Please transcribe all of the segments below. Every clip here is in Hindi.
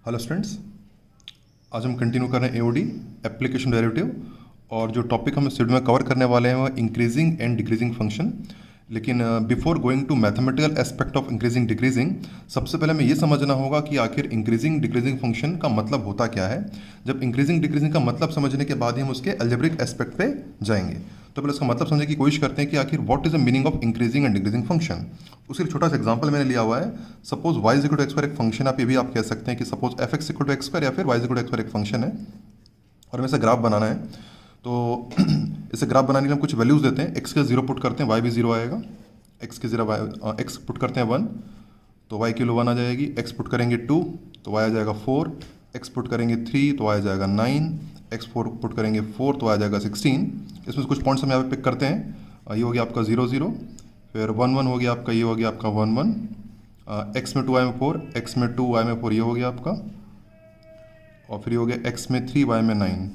हेलो स्टूडेंट्स, आज हम कंटिन्यू कर रहे हैं एओडी एप्लीकेशन डेरिवेटिव। और जो टॉपिक हम इस वीडियो में कवर करने वाले हैं वो इंक्रीजिंग एंड डिक्रीजिंग फंक्शन। लेकिन before going to mathematical aspect of increasing decreasing, सबसे पहले हमें ये समझना होगा कि आखिर इंक्रीजिंग डिक्रीजिंग फंक्शन का मतलब होता क्या है। जब इंक्रीजिंग डिक्रीजिंग का मतलब समझने के बाद ही हम उसके अलजेब्रिक एस्पेक्ट पे जाएंगे। तो पहले उसका मतलब समझने की कोशिश करते हैं कि आखिर what is the meaning of increasing and decreasing function. उसके लिए छोटा सा एग्जांपल मैंने लिया हुआ है। Suppose y is equal to x पर एक फंक्शन, आप ये भी आप कह सकते हैं कि suppose f x equal to x पर या फिर y is equal to x पर एक फंक्शन है और हमें इसे ग्राफ बनाना है। तो इसे ग्राफ बनाने के लिए हम कुछ वैल्यूज देते हैं। x का 0 पुट करते हैं, y भी 0 आएगा। x के 0 x पुट करते हैं 1 तो y की वैल्यू 1 आ जाएगी। x पुट करेंगे 2 तो y आ जाएगा 4। x पुट करेंगे 3 तो y आ जाएगा 9। x पुट करेंगे 4 तो y आ जाएगा 16। इसमें कुछ पॉइंट्स हम यहाँ पे पिक करते हैं। ये हो गया आपका 0 0, फिर 1 1 हो गया आपका, ये हो गया आपका 1 1। x में 2 y में 4, x में 2 y में 4 ये हो गया आपका, और फिर ये हो गया x में 3 y में 9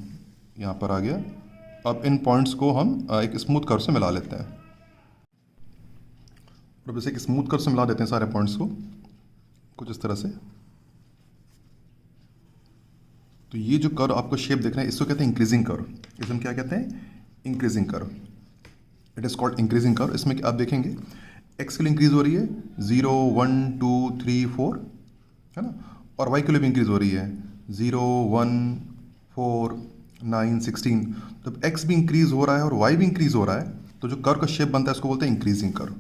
यहाँ पर आ गया। अब इन पॉइंट्स को हम एक स्मूथ कर्व से मिला लेते हैं। और अब इसे एक स्मूथ कर्व से मिला देते हैं सारे पॉइंट्स को कुछ इस तरह से। तो ये जो कर्व आपको शेप देख रहे हैं इसको कहते हैं इंक्रीजिंग कर्व। इसे हम क्या कहते हैं? Increasing curve. It is called increasing curve. इसमें आप देखेंगे x के लिए इंक्रीज हो रही है 0 1 2 3 4, है ना, और y के लिए भी इंक्रीज हो रही है 0 1 4 9 16। जब x भी इंक्रीज हो रहा है और y भी इंक्रीज हो रहा है तो जो कर्व का शेप बनता है उसको बोलते हैं इंक्रीजिंग कर्व।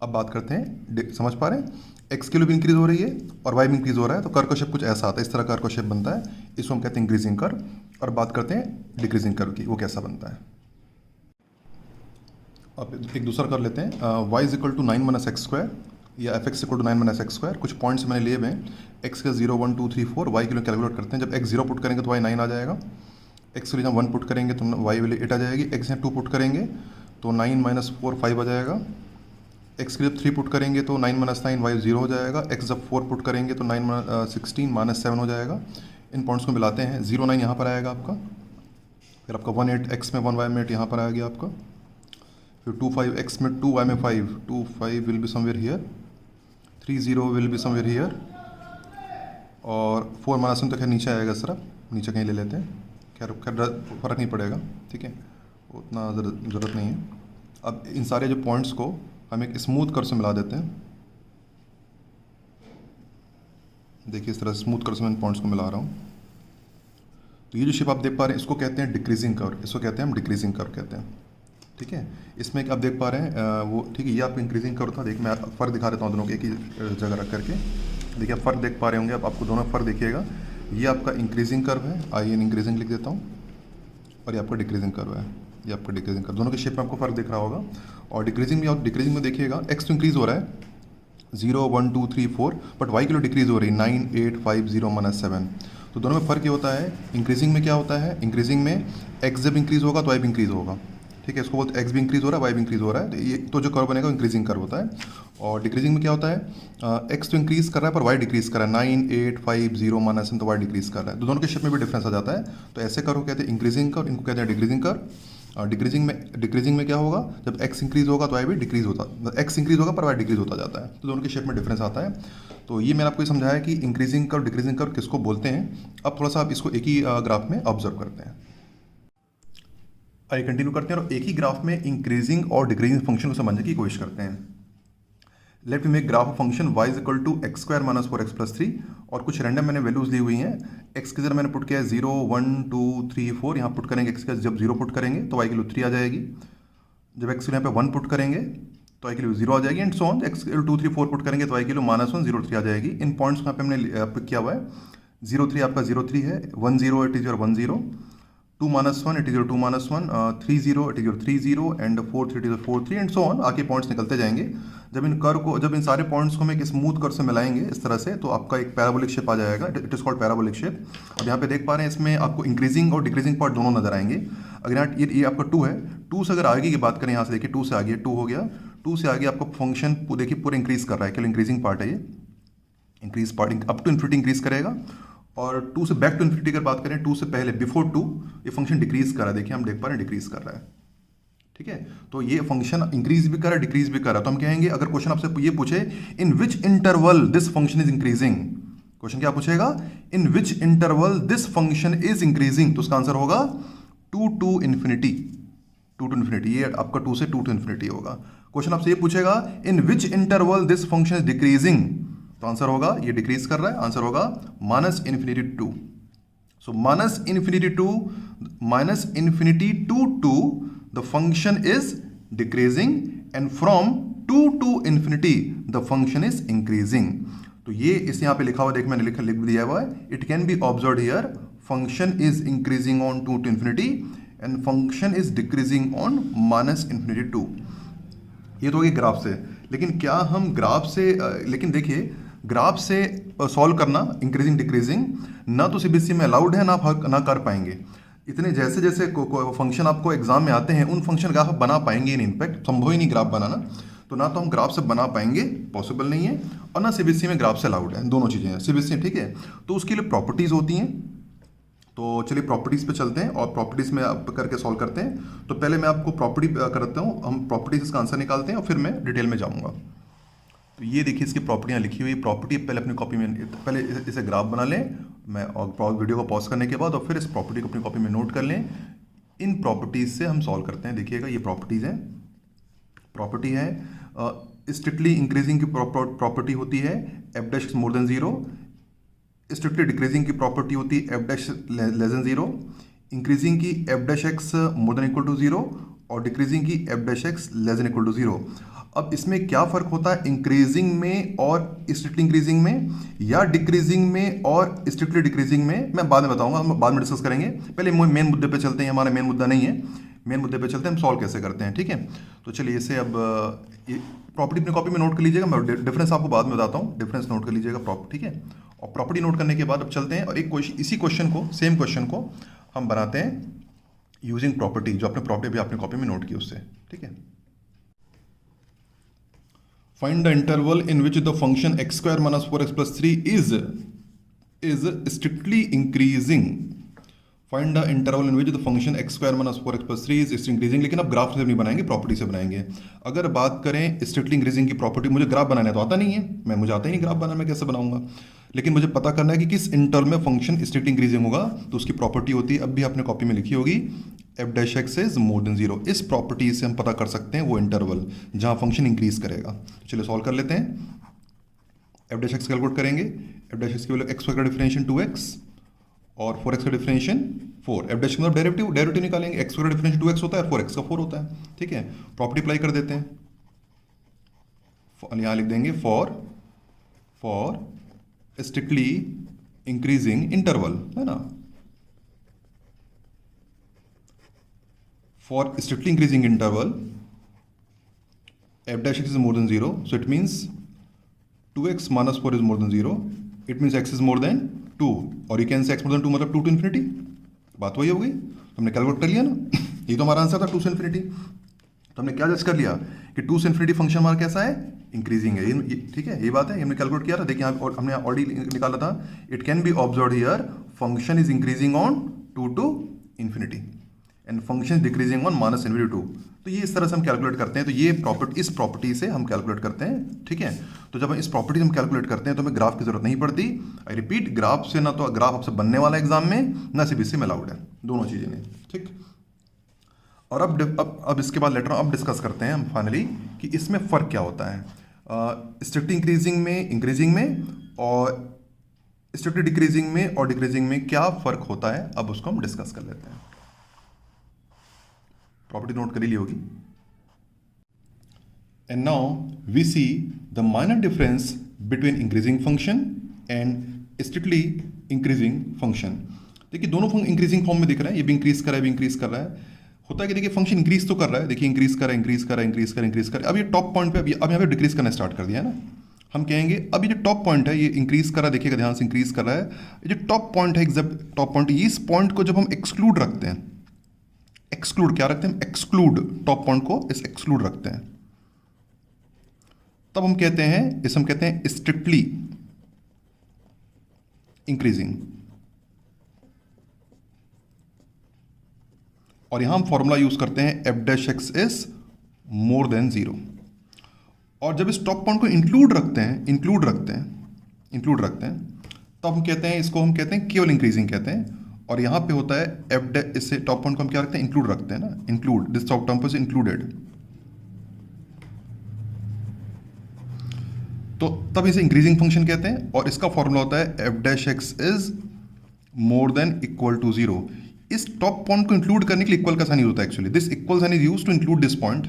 अब बात करते हैं, समझ पा रहे हैं, x के लिए भी इंक्रीज हो रही है और y भी इंक्रीज हो रहा है तो कर्व का शेप कुछ ऐसा आता है, इस तरह कर्व का शेप बनता है। इसको हम कहते हैं इंक्रीजिंग कर्व। और बात करते हैं डिक्रीजिंग कर्व की, वो कैसा बनता है। अब एक दूसरा कर लेते हैं। y is equal to 9 minus x square या f x equal to 9 minus x square. कुछ पॉइंट्स मैंने लिए हुए हैं। x का 0 1 2 3 4, y के लिए कैलकुलेट करते हैं। जब x 0 पुट करेंगे तो y 9 आ जाएगा। x के लिए जब 1 पुट करेंगे तो y वैल्यू 8 आ जाएगी। x यहाँ 2 पुट करेंगे तो 9 माइनस 4 5 आ जाएगा। x के लिए 3 पुट करेंगे तो 9 माइनस 9 y 0 हो जाएगा। x जब 4 पुट करेंगे तो 16 माइनस 7 हो जाएगा। इन पॉइंट्स को मिलाते हैं। 0 9 यहाँ पर आएगा आपका, फिर आपका 1 8 x में 1 y में 8 यहाँ पर आ गया आपका, फिर 2 5 x में 2 y में 5 2 5 will be somewhere here, 3 0 will be somewhere here, और 4 माइनस तो खैर नीचे आएगा सर, नीचे कहीं ले लेते हैं, खैर फ़र्क नहीं पड़ेगा, ठीक है, उतना ज़रूरत नहीं है। अब इन सारे जो पॉइंट्स को हम एक स्मूथ कर्व से मिला देते हैं। देखिए इस तरह स्मूथ कर्व से मैं इन पॉइंट्स को मिला रहा हूँ। तो ये जो शेप आप देख पा रहे हैं इसको कहते हैं डिक्रीजिंग कर्व। इसको कहते हैं हम डिक्रीजिंग कर्व कहते हैं, ठीक है। इसमें आप देख पा रहे हैं वो, ठीक है, ये आपका इंक्रीजिंग कर्व था। देखिए मैं फ़र्क दिखा देता हूँ दोनों के एक ही जगह रख करके। देखिए आप फ़र्क देख पा रहे होंगे, अब आपको दोनों फ़र्क देखिएगा। ये आपका इंक्रीजिंग कर्व है, आइए इंक्रीजिंग लिख देता हूँ, और ये आपका डिक्रीजिंग कर्व है, ये आपका डिक्रीजिंग कर्व। दोनों के शेप में आपको फ़र्क दिख रहा होगा। और डिक्रीजिंग में देखिएगा एक्स तो इंक्रीज़ हो रहा है 0 1 2 3 4, बट वाई के लिए डिक्रीज़ हो रही है 9 8 5 0 माइनस 7। तो दोनों में फ़र्क ये होता है। इंक्रीजिंग में क्या होता है, इंक्रीजिंग में एक्स जब इंक्रीज़ होगा तो वाई भी इंक्रीज़ होगा, ठीक है। इसको बोलते हैं एक्स भी इंक्रीज़ हो रहा है, वाई भी इंक्रीज़ हो रहा है, तो ये तो जो कर्व बनेगा इंक्रीजिंग कर्व होता है। और डिक्रीजिंग में क्या होता है, एक्स तो इंक्रीज़ कर रहा है पर वाई डिक्रीज़ कर रहा है 9 8 5 0 माइनस, तो वाई डिक्रीज़ कर रहा है। तो दोनों के शेप में भी डिफरेंस आ जाता है। तो ऐसे कर्व कहते हैं इंक्रीजिंग कर्व, इनको कहते हैं डिक्रीजिंग कर्व। डिक्रीजिंग में क्या होगा, जब एक्स इंक्रीज़ होगा तो वाई भी डिक्रीज़ होता, एक्स इंक्रीज़ होगा पर वाई डिक्रीज़ होता जाता है। तो दोनों के शेप में डिफरेंस आता है। तो ये मैंने आपको समझाया कि इंक्रीजिंग कर्व डिक्रीजिंग कर्व किसको बोलते हैं। अब थोड़ा सा आप इसको एक ही ग्राफ में ऑब्जर्व करते हैं। आइए कंटिन्यू करते हैं और एक ही ग्राफ में इंक्रीजिंग और डिक्रीजिंग फंक्शन को समझने की कोशिश करते हैं। Let me make graph of function y is equal to x square minus 4x plus 3, और कुछ रैंडम मैंने वैल्यूज ली हुई हैं। x की जगह मैंने पुट किया है 0 1 2 3 4, यहाँ पुट करेंगे x का, जब 0 पुट करेंगे तो y की वैल्यू 3 आ जाएगी। जब x के यहाँ पे 1 पुट करेंगे तो y की वैल्यू 0 आ जाएगी, and so on. x 2 3 4 put करेंगे तो y की वैल्यू -1 0 3 आ जाएगी। इन पॉइंट्स को यहाँ पे हमने पिक किया हुआ है। 0 3 आपका 0 3 है, 1 0 it is your 1 0, 2 -1 it is your 2 -1, 3 0 it is your 3 0, and 4 3 it is your 4 3, and so on. आगे पॉइंट्स निकलते जाएंगे। जब इन सारे पॉइंट्स को हम एक स्मूथ कर्व से मिलाएंगे इस तरह से, तो आपका एक पैराबोलिक शेप आ जाएगा। It is called parabolic shape. अब यहाँ पे देख पा रहे हैं इसमें आपको इंक्रीजिंग और डिक्रीजिंग पार्ट दोनों नजर आएंगे। अगर यहाँ ये आपका 2 है, 2 से अगर आगे की बात करें, यहाँ से देखिए 2 से आगे 2 हो गया, 2 से आगे आपका फंक्शन देखिए पूरा इंक्रीज कर रहा है, केवल इंक्रीजिंग पार्ट है ये। Increase part up to infinity increase करेगा। और 2 से बैक टू इन्फिनिटी अगर बात करें, 2 से पहले बिफोर 2 ये फंक्शन डिक्रीज कर रहा है। देखिए हम देख पा रहे हैं डिक्रीज कर रहा है, ठीक है। तो ये फंक्शन इंक्रीज भी कर रहा है, डिक्रीज भी कर रहा है। तो हम कहेंगे, अगर क्वेश्चन आपसे ये पूछे in which interval this function is increasing, question क्या पूछेगा, in which interval this function is increasing, तो उसका आंसर होगा 2 to इन्फिनिटी, 2 to इन्फिनिटी, ये आपका 2 से 2 to इन्फिनिटी होगा। क्वेश्चन आपसे ये पूछेगा in which interval this function is decreasing, तो आंसर होगा ये डिक्रीज कर रहा है, आंसर होगा minus infinity to. So minus infinity to 2 the function is decreasing and from 2 to infinity the function is increasing. तो ये इस यहाँ पे लिखा हुआ, देख मैंने लिख दिया हुआ है, it can B observe here function is increasing on 2 to infinity and function is decreasing on minus infinity 2। ये तो होगी ग्राफ से, लेकिन क्या हम ग्राफ से लेकिन देखिए ग्राफ से सॉल्व करना इंक्रीजिंग डिक्रीजिंग ना तो सीबीएसई में अलाउड है, ना कर पाएंगे। इतने जैसे जैसे फंक्शन आपको एग्जाम में आते हैं उन फंक्शन ग्राफ बना पाएंगे नहीं, इनफैक्ट संभव ही नहीं ग्राफ बनाना, तो ना तो हम ग्राफ से बना पाएंगे, पॉसिबल नहीं है, और ना सीबीएसई में ग्राफ से अलाउड है, दोनों चीज़ें हैं सीबीएसई, ठीक है। तो उसके लिए प्रॉपर्टीज़ होती हैं, तो चलिए प्रॉपर्टीज़ पे चलते हैं और प्रॉपर्टीज़ में आप करके सॉल्व करते हैं। तो पहले मैं आपको प्रॉपर्टी करता हूँ, हम प्रॉपर्टीज़ इसका आंसर निकालते हैं और फिर मैं डिटेल में जाऊँगा। तो ये देखिए इसकी प्रॉपर्टियाँ लिखी हुई, प्रॉपर्टी पहले अपनी कॉपी में, पहले इसे ग्राफ बना लें, मैं और वीडियो को पॉज करने के बाद और फिर इस प्रॉपर्टी को अपनी कॉपी में नोट कर लें। इन प्रॉपर्टीज़ से हम सॉल्व करते हैं। देखिएगा ये प्रॉपर्टीज़ हैं, प्रॉपर्टी है स्ट्रिक्टली इंक्रीजिंग की प्रॉपर्टी होती है f dash more than 0, strictly decreasing की प्रॉपर्टी होती है f dash less than 0, increasing की f dash x more than equal to 0 और डिक्रीजिंग की f dash x less than equal to 0। अब इसमें क्या फ़र्क होता है इंक्रीजिंग में और स्ट्रिक्टली इंक्रीजिंग में, या डिक्रीजिंग में और स्ट्रिक्टली डिक्रीजिंग में, मैं बाद में बताऊंगा, हम बाद में डिस्कस करेंगे। पहले मेन मुद्दे पे चलते हैं, हमारा मेन मुद्दा नहीं है, मेन मुद्दे पे चलते हैं, हम सॉल्व कैसे करते हैं, ठीक है। तो चलिए इसे अब प्रॉपर्टी अपनी कॉपी में नोट कर लीजिएगा, मैं डिफरेंस आपको बाद में बताता हूँ, डिफरेंस नोट कर लीजिएगा ठीक है। और प्रॉपर्टी नोट करने के बाद अब चलते हैं और एक क्वेश्चन, इसी क्वेश्चन को, सेम क्वेश्चन को हम बनाते हैं यूजिंग प्रॉपर्टी, जो आपने प्रॉपर्टी भी आपने कॉपी में नोट की उससे, ठीक है। Find the interval in which the function x square minus 4x plus 3 is strictly increasing. Find the interval in which the function x square minus 4x plus 3 is strictly increasing. लेकिन अब ग्राफ से नहीं बनाएंगे, प्रॉपर्टी से बनाएंगे। अगर बात करें स्ट्रिक्टली इंक्रीजिंग की प्रॉपर्टी, मुझे ग्राफ बनाना तो आता नहीं है, मुझे आता ही नहीं ग्राफ बनाना, मैं कैसे बनाऊंगा, लेकिन मुझे पता करना है कि किस इंटरवल में फंक्शन स्ट्रिक्टली इंक्रीजिंग होगा, तो उसकी प्रॉपर्टी होती है, अब भी आपने कॉपी में लिखी होगी, F dash x is more than 0। इस प्रॉपर्टी से हम पता कर सकते हैं वो इंटरवल जहां फंक्शन इंक्रीज करेगा। चलिए सॉल्व कर लेते हैं। एफ डैश एक्स कैलकुलेट करेंगे, एफ डैश एक्स की वैल्यू एक्स का डिफरेंशिएशन 2x और 4x का डिफरेंशिएशन 4। एफ डैश मतलब डेरिवेटिव निकालेंगे, एक्स का डिफरेंशिएशन 2x होता है, 4x का 4 होता है, ठीक है। प्रॉपर्टी अप्लाई कर देते हैं, यहां लिख देंगे फॉर स्ट्रिक्टली इंक्रीजिंग इंटरवल, है ना, for strictly increasing interval f dash x is more than 0, so it means 2x minus 4 is more than 0, it means x is more than 2, और you can say x more than 2 मतलब 2 to infinity, बात वही हो गई, हमने कैलकुलेट कर लिया ना, ये तो हमारा आंसर था 2 से इन्फिनिटी। तो हमने क्या जज कर लिया कि 2 से इन्फिनिटी फंक्शन हमारा कैसा है, इंक्रीजिंग है, ये ठीक है, ये बात है, हमने कैलकुलेट किया था। देखिए यहाँ और हमने ऑलरेडी निकाला था, it can B observe here function is increasing on 2 to infinity and function decreasing on minus infinity 2। तो ये इस तरह से हम कैलकुलेट करते हैं, तो ये प्रॉपर्टी, इस प्रॉपर्टी से हम कैलकुलेट करते हैं, ठीक है। तो जब हम इस प्रॉपर्टी से हम कैलकुलेट करते हैं तो हमें ग्राफ की जरूरत नहीं पड़ती। आई रिपीट, ग्राफ से ना तो ग्राफ आपसे बनने वाला एग्जाम में, ना सीबीएसई में अलाउड है, दोनों चीजें नहीं, ठीक। और अब इसके बाद लेटर अब डिस्कस करते हैं हम फाइनली कि इसमें फ़र्क क्या होता है स्ट्रिक्टली इंक्रीजिंग में और स्ट्रिक्टली डिक्रीजिंग में और डिक्रीजिंग में क्या फ़र्क होता है, अब उसको हम डिस्कस कर लेते हैं। प्रॉपर्टी नोट करी ली होगी। And now we see the minor difference between increasing function and strictly increasing function. देखिए दोनों फंक्शन इंक्रीजिंग फॉर्म में दिख रहा है, ये भी इंक्रीज कर रहा है, भी इंक्रीज कर रहा है। होता है कि देखिए फंक्शन इंक्रीज तो कर रहा है, देखिए इंक्रीज कर रहा है, अब ये टॉप पॉइंट पे अब यहाँ पे डिक्रीज करना स्टार्ट कर दिया है ना। हम कहेंगे अब ये जो टॉप पॉइंट है ये इंक्रीज कर रहा है, देखिएगा ध्यान से इंक्रीज कर रहा है। ये जो टॉप पॉइंट है, एग्जैक्ट टॉप पॉइंट, इस पॉइंट को जब हम एक्सक्लूड रखते हैं, एक्सक्लूड क्या रखते हैं, एक्सक्लूड टॉप पॉइंट को इस एक्सक्लूड रखते हैं, तब हम कहते हैं, इसे हम कहते हैं स्ट्रिक्टली इंक्रीजिंग। और यहां हम फॉर्मूला यूज करते हैं F dash x is more than 0। और जब इस टॉप पॉइंट को इंक्लूड रखते हैं तब हम कहते हैं इसको, हम कहते हैं केवल इंक्रीजिंग कहते हैं। और यहाँ पे होता है एफ डैश, इससे टॉप पॉइंट को हम क्या रखते हैं, इंक्लूड रखते हैं ना, include, this top term is included. तो तब इसे इंक्रीजिंग फंक्शन कहते हैं। और इसका फॉर्मूला होता है f dash x is more than equal to zero. इस टॉप पॉइंट को इंक्लूड करने के लिए इक्वल का साइन यूज होता है actually, this equal sign is use to include this point,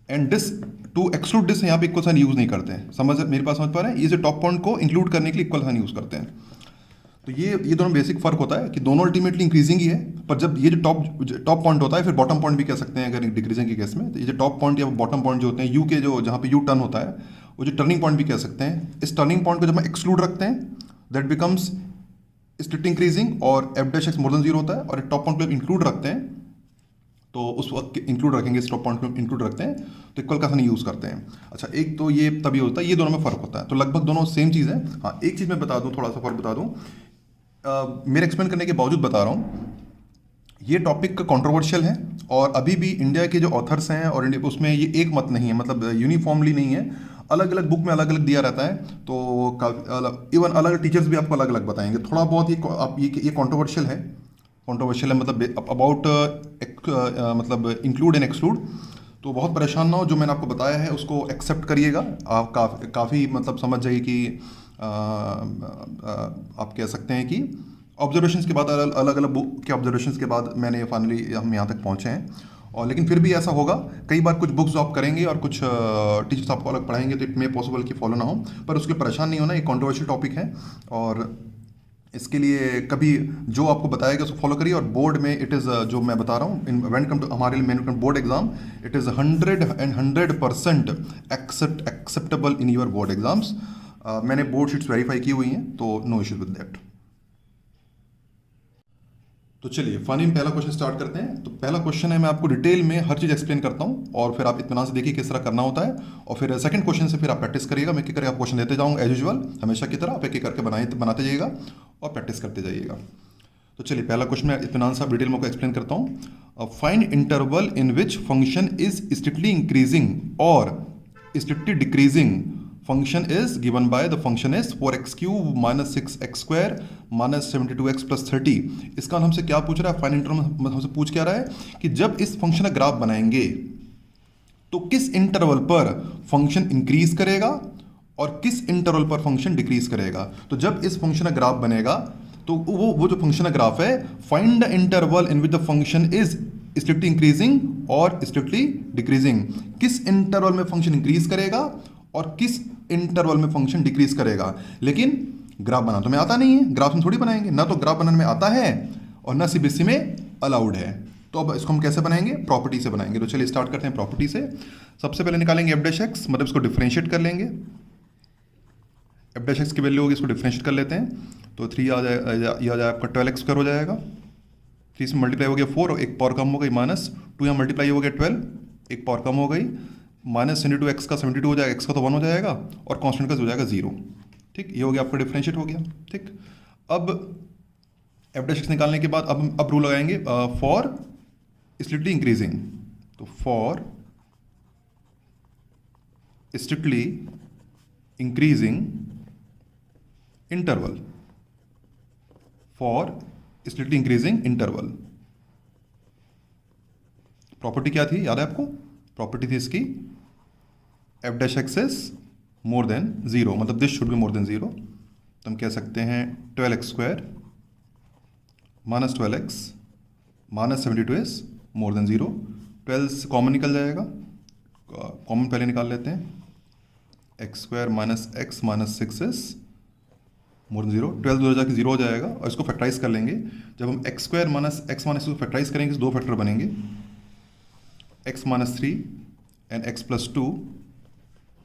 and this to exclude this, यहाँ पे इक्वल साइन यूज नहीं करते हैं। समझ, मेरे पास समझ पा रहे हैं, ये जो टॉप पॉइंट को इंक्लूड करने के लिए इक्वल साइन यूज करते हैं। तो ये दोनों बेसिक फर्क होता है कि दोनों अल्टीमेटली इंक्रीजिंग ही है, पर जब ये जो टॉप पॉइंट होता है, फिर बॉटम पॉइंट भी कह सकते हैं अगर डिक्रीजिंग के केस में। तो ये जो टॉप पॉइंट या बॉटम पॉइंट जो होते हैं, यू के जो जहाँ पे यू टर्न होता है, वो जो टर्निंग पॉइंट भी कह सकते हैं। इस टर्निंग पॉइंट को जब हम एक्सक्लूड रखते हैं, दैट बिकम्स स्ट्रिक्ट इंक्रीजिंग, और F dash x more than zero होता है। और टॉप पॉइंट को इंक्लूड रखते हैं, तो उस वक्त इंक्लूड रखेंगे, स्टॉप पॉइंट को इंक्लूड रखते हैं, तो इक्वल का साइन यूज़ करते हैं। अच्छा, एक तो ये तभी होता है, ये दोनों में फ़र्क होता है। तो लगभग दोनों सेम चीज़ है। हाँ, एक चीज़ मैं बता दूँ, थोड़ा सा फ़र्क बता दूँ, मेरे एक्सप्लेन करने के बावजूद बता रहा हूँ, ये टॉपिक कंट्रोवर्शियल है, और अभी भी इंडिया के जो ऑथर्स हैं और इंडिया उसमें ये एक मत नहीं है, मतलब यूनिफॉर्मली नहीं है, अलग अलग बुक में अलग अलग दिया रहता है। तो इवन अलग अलग टीचर्स भी आपको अलग अलग बताएंगे। थोड़ा बहुत ये कंट्रोवर्शियल है, मतलब अबाउट मतलब इंक्लूड एंड एक्सक्लूड। तो बहुत परेशान ना हो, जो मैंने आपको बताया है उसको एक्सेप्ट करिएगा। आप काफ़ी मतलब समझ जाइए कि आप कह सकते हैं कि ऑब्जर्वेशंस के बाद, अलग अलग बुक के ऑब्जर्वेशंस के बाद मैंने फाइनली हम यहाँ तक पहुँचे हैं। और लेकिन फिर भी ऐसा होगा, कई बार कुछ बुक्स आप करेंगे और कुछ टीचर्स आपको अलग पढ़ाएंगे, तो इट मे पॉसिबल कि फॉलो ना हो, पर उसके लिए परेशान नहीं होना। ये कंट्रोवर्शियल टॉपिक है, और इसके लिए कभी जो आपको बताएगा उसको फॉलो करिए। और बोर्ड में इट इज़, जो मैं बता रहा हूँ, व्हेन कम टू हमारे लिए main board exam, it is 100% acceptable in your board exams. मैंने बोर्ड शीट्स वेरीफाई की हुई हैं, तो नो इश्यूज विद दैट। तो चलिए फाइनली पहला क्वेश्चन स्टार्ट करते हैं। तो पहला क्वेश्चन है, मैं आपको डिटेल में हर चीज़ एक्सप्लेन करता हूँ, और फिर आप इत्मीनान से देखिए किस तरह करना होता है। और फिर सेकंड क्वेश्चन से फिर आप प्रैक्टिस करिएगा। मैं एक करके आप क्वेश्चन देते जाऊँगा एज यूजुअल, हमेशा की तरह आप एक करके बनाते जाइएगा और प्रैक्टिस करते जाइएगा। तो चलिए पहला क्वेश्चन मैं इत्मीनान से डिटेल में एक्सप्लेन करता हूँ। Find interval in which function is strictly increasing और strictly decreasing function is given by the function is 4x cube minus 6x square minus 72x plus 30। इसका हमसे क्या पूछ रहा है, फाइंड इंटरवल हमसे पूछ क्या रहा है कि जब इस फंक्शन का ग्राफ बनाएंगे तो किस इंटरवल पर फंक्शन इंक्रीज करेगा और किस इंटरवल पर फंक्शन डिक्रीज करेगा। तो जब इस फंक्शन का ग्राफ बनेगा, तो वो जो फंक्शन का ग्राफ है, find the interval in which the function is strictly increasing और स्ट्रिक्टली डिक्रीजिंग। किस इंटरवल में फंक्शन इंक्रीज करेगा और किस इंटरवल में फंक्शन डिक्रीज करेगा। लेकिन ग्राफ बनाना तो में आता नहीं है, ग्राफ में थोड़ी बनाएंगे, ना तो ग्राफ बनाने में आता है और ना सीबीएसई में अलाउड है। तो अब इसको हम कैसे बनाएंगे, प्रॉपर्टी से बनाएंगे। तो चलिए स्टार्ट करते हैं प्रॉपर्टी से। सबसे पहले निकालेंगे एफ डैश एक्स, मतलब इसको डिफरेंशिएट कर लेंगे। एफ डैश एक्स की वैल्यू होगी, इसको डिफरेंशिएट कर लेते हैं। तो 3 आ जाए आपका 12x स्क्वायर हो जाएगा। 3 से मल्टीप्लाई हो गया 4, और एक पावर कम हो गई -2, यहाँ मल्टीप्लाई हो गया 12, एक पावर कम हो गई, -72x का 72 हो जाएगा, x का तो 1 हो जाएगा, और कांस्टेंट का हो जाएगा 0। ठीक, ये हो गया आपका डिफरेंशिएट हो गया। ठीक, अब एफ डैश एक्स निकालने के बाद अब रूल लगाएंगे फॉर स्ट्रिक्टली इंक्रीजिंग। तो for strictly increasing interval, for strictly increasing interval. Property क्या थी, याद है आपको? प्रॉपर्टी थी इसकी F dash x is more than 0, मतलब this should be more than 0। तो हम कह सकते हैं 12x square -12x -72 is more than 0। 12 common निकल जाएगा, कॉमन पहले निकाल लेते हैं। x square -x -6 is more than 0। 12 2 जाके 0 हो जाएगा, और इसको फैक्टराइज कर लेंगे। जब हम x स्क्वायर -x -6 को फैक्टराइज करेंगे तो 2 फैक्टर बनेंगे, x -3 and x + 2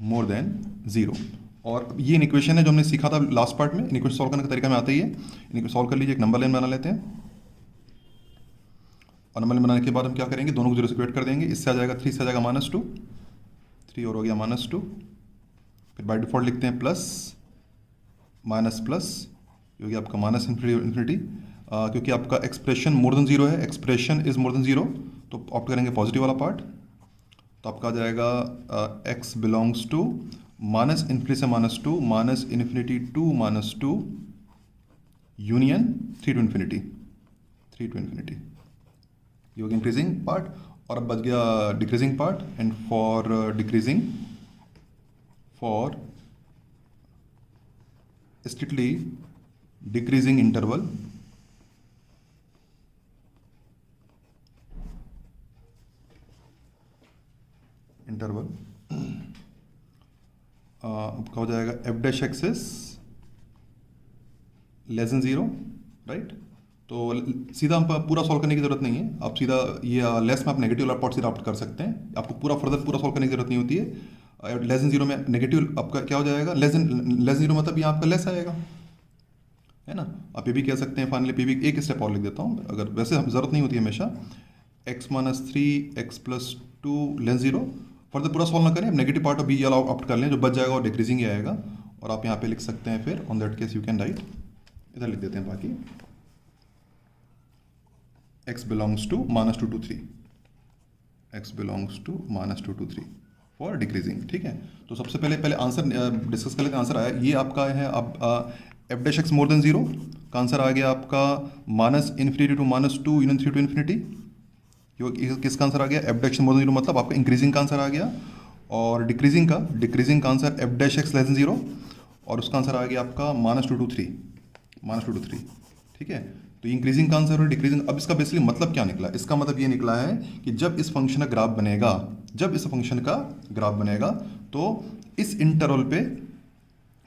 more than 0। और ये इन इक्वेशन है जो हमने सीखा था लास्ट पार्ट में। इन इक्वेशन सॉल्व करने का तरीका में आता ही है। इनको सॉल्व कर लीजिए, एक नंबर लाइन बना लेते हैं, और नंबर लाइन बनाने के बाद हम क्या करेंगे, दोनों को 0 से इक्वेट कर देंगे। इससे आ जाएगा 3 से आ जाएगा -2, 3 और हो गया -2। फिर बाय डिफॉल्ट लिखते हैं प्लस माइनस प्लस, क्योंकि आपका -∞, क्योंकि आपका एक्सप्रेशन मोर देन 0 है, एक्सप्रेशन इज मोर देन 0, तो ऑप्ट करेंगे पॉजिटिव वाला पार्ट। तो आपका आ जाएगा x belongs to minus infinity से -2, minus infinity to -2 union 3 to infinity, 3 to infinity, ये हो गया इंक्रीजिंग पार्ट। और अब बच गया decreasing part. And for decreasing, for strictly decreasing interval, क्या हो जाएगा, F dash x is less than 0, right. तो सीधा हम पूरा सॉल्व करने की जरूरत नहीं है, आप सीधा ये लेस में आप नेगेटिव वाला पार्ट सीधा आउट कर सकते हैं, आपको पूरा फर्दर पूरा सॉल्व करने की जरूरत नहीं होती है। लेस देन 0 में नेगेटिव आपका क्या हो जाएगा, लेस देन 0 मतलब यहाँ आपका लेस आएगा, है ना। आप ये भी कह सकते हैं फाइनली, पे भी एक स्टेप और लिख देता हूँ, अगर वैसे हम जरूरत नहीं होती है हमेशा, x-3 x+2 लेस 0। फर्दर पूरा सॉल्व ना करें, अब नेगेटिव पार्ट ऑफ बी वाला ऑप्ट कर लें, जो बच जाएगा और डिक्रीजिंग ही आएगा। और आप यहाँ पे लिख सकते हैं फिर on that case you can write, इधर लिख देते हैं बाकी x belongs to -2 to 3, x belongs to -2 to 3 for decreasing, ठीक है। तो सबसे पहले आंसर डिस्कस कर लेते हैं। आंसर आया ये आपका है, अब f dash x more than 0 का आंसर आ गया आपका -minus infinity to -2 union 3 to infinity। किसका आंसर आ गया, एफ डैश मोर देन 0 मतलब आपका इंक्रीजिंग का आंसर आ गया। और डिक्रीजिंग का answer F dash x less than 0, और उसका आंसर आ गया आपका -2 to 3, -2 to 3, ठीक है। तो इंक्रीजिंग का आंसर और डिक्रीजिंग। अब इसका बेसिकली मतलब क्या निकला, इसका मतलब ये निकला है कि जब इस फंक्शन का ग्राफ बनेगा, तो इस इंटरवल पे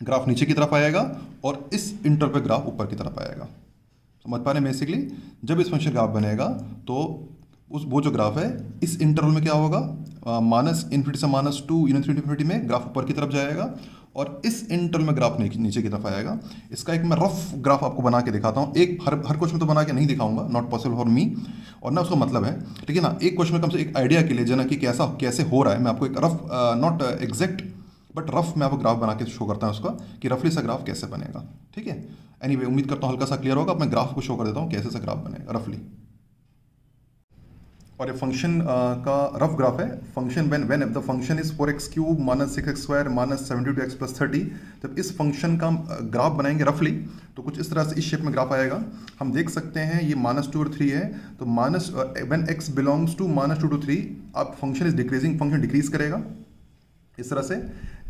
ग्राफ नीचे की तरफ आएगा और इस इंटरवल पे ग्राफ ऊपर की तरफ आएगा। समझ पा रहे हैं बेसिकली, जब इस फंक्शन ग्राफ बनेगा तो वो जो ग्राफ है इस इंटरवल में क्या होगा, -इन्फिनिटी से -2 यूनियन 3 to infinity में ग्राफ ऊपर की तरफ जाएगा और इस इंटरवल में ग्राफ नीचे की तरफ आएगा। इसका एक मैं रफ ग्राफ आपको बना के दिखाता हूँ। एक हर क्वेश्चन में तो बना के नहीं दिखाऊंगा, नॉट पॉसिबल फॉर मी, और ना उसका मतलब है, ठीक है ना। एक क्वेश्चन में कम से एक आइडिया के लिए, जना कि कैसे हो रहा है, मैं आपको एक rough, not exact but rough मैं आपको ग्राफ बना के शो करता हूँ उसका, कि रफली सा ग्राफ कैसे बनेगा, ठीक है। एनीवे उम्मीद करता हूँ हल्का सा क्लियर होगा। अब मैं ग्राफ को शो कर देता हूँ कैसे सा ग्राफ बनेगा रफली। और ये फंक्शन का रफ ग्राफ है। Function when the function is 4x³ -6x² -72x + 30, जब इस फंक्शन का ग्राफ बनाएंगे रफली तो कुछ इस तरह से इस शेप में ग्राफ आएगा। हम देख सकते हैं ये -2 और 3 है, तो when x belongs to -2 to 3, अब function is decreasing, function decrease करेगा इस तरह से।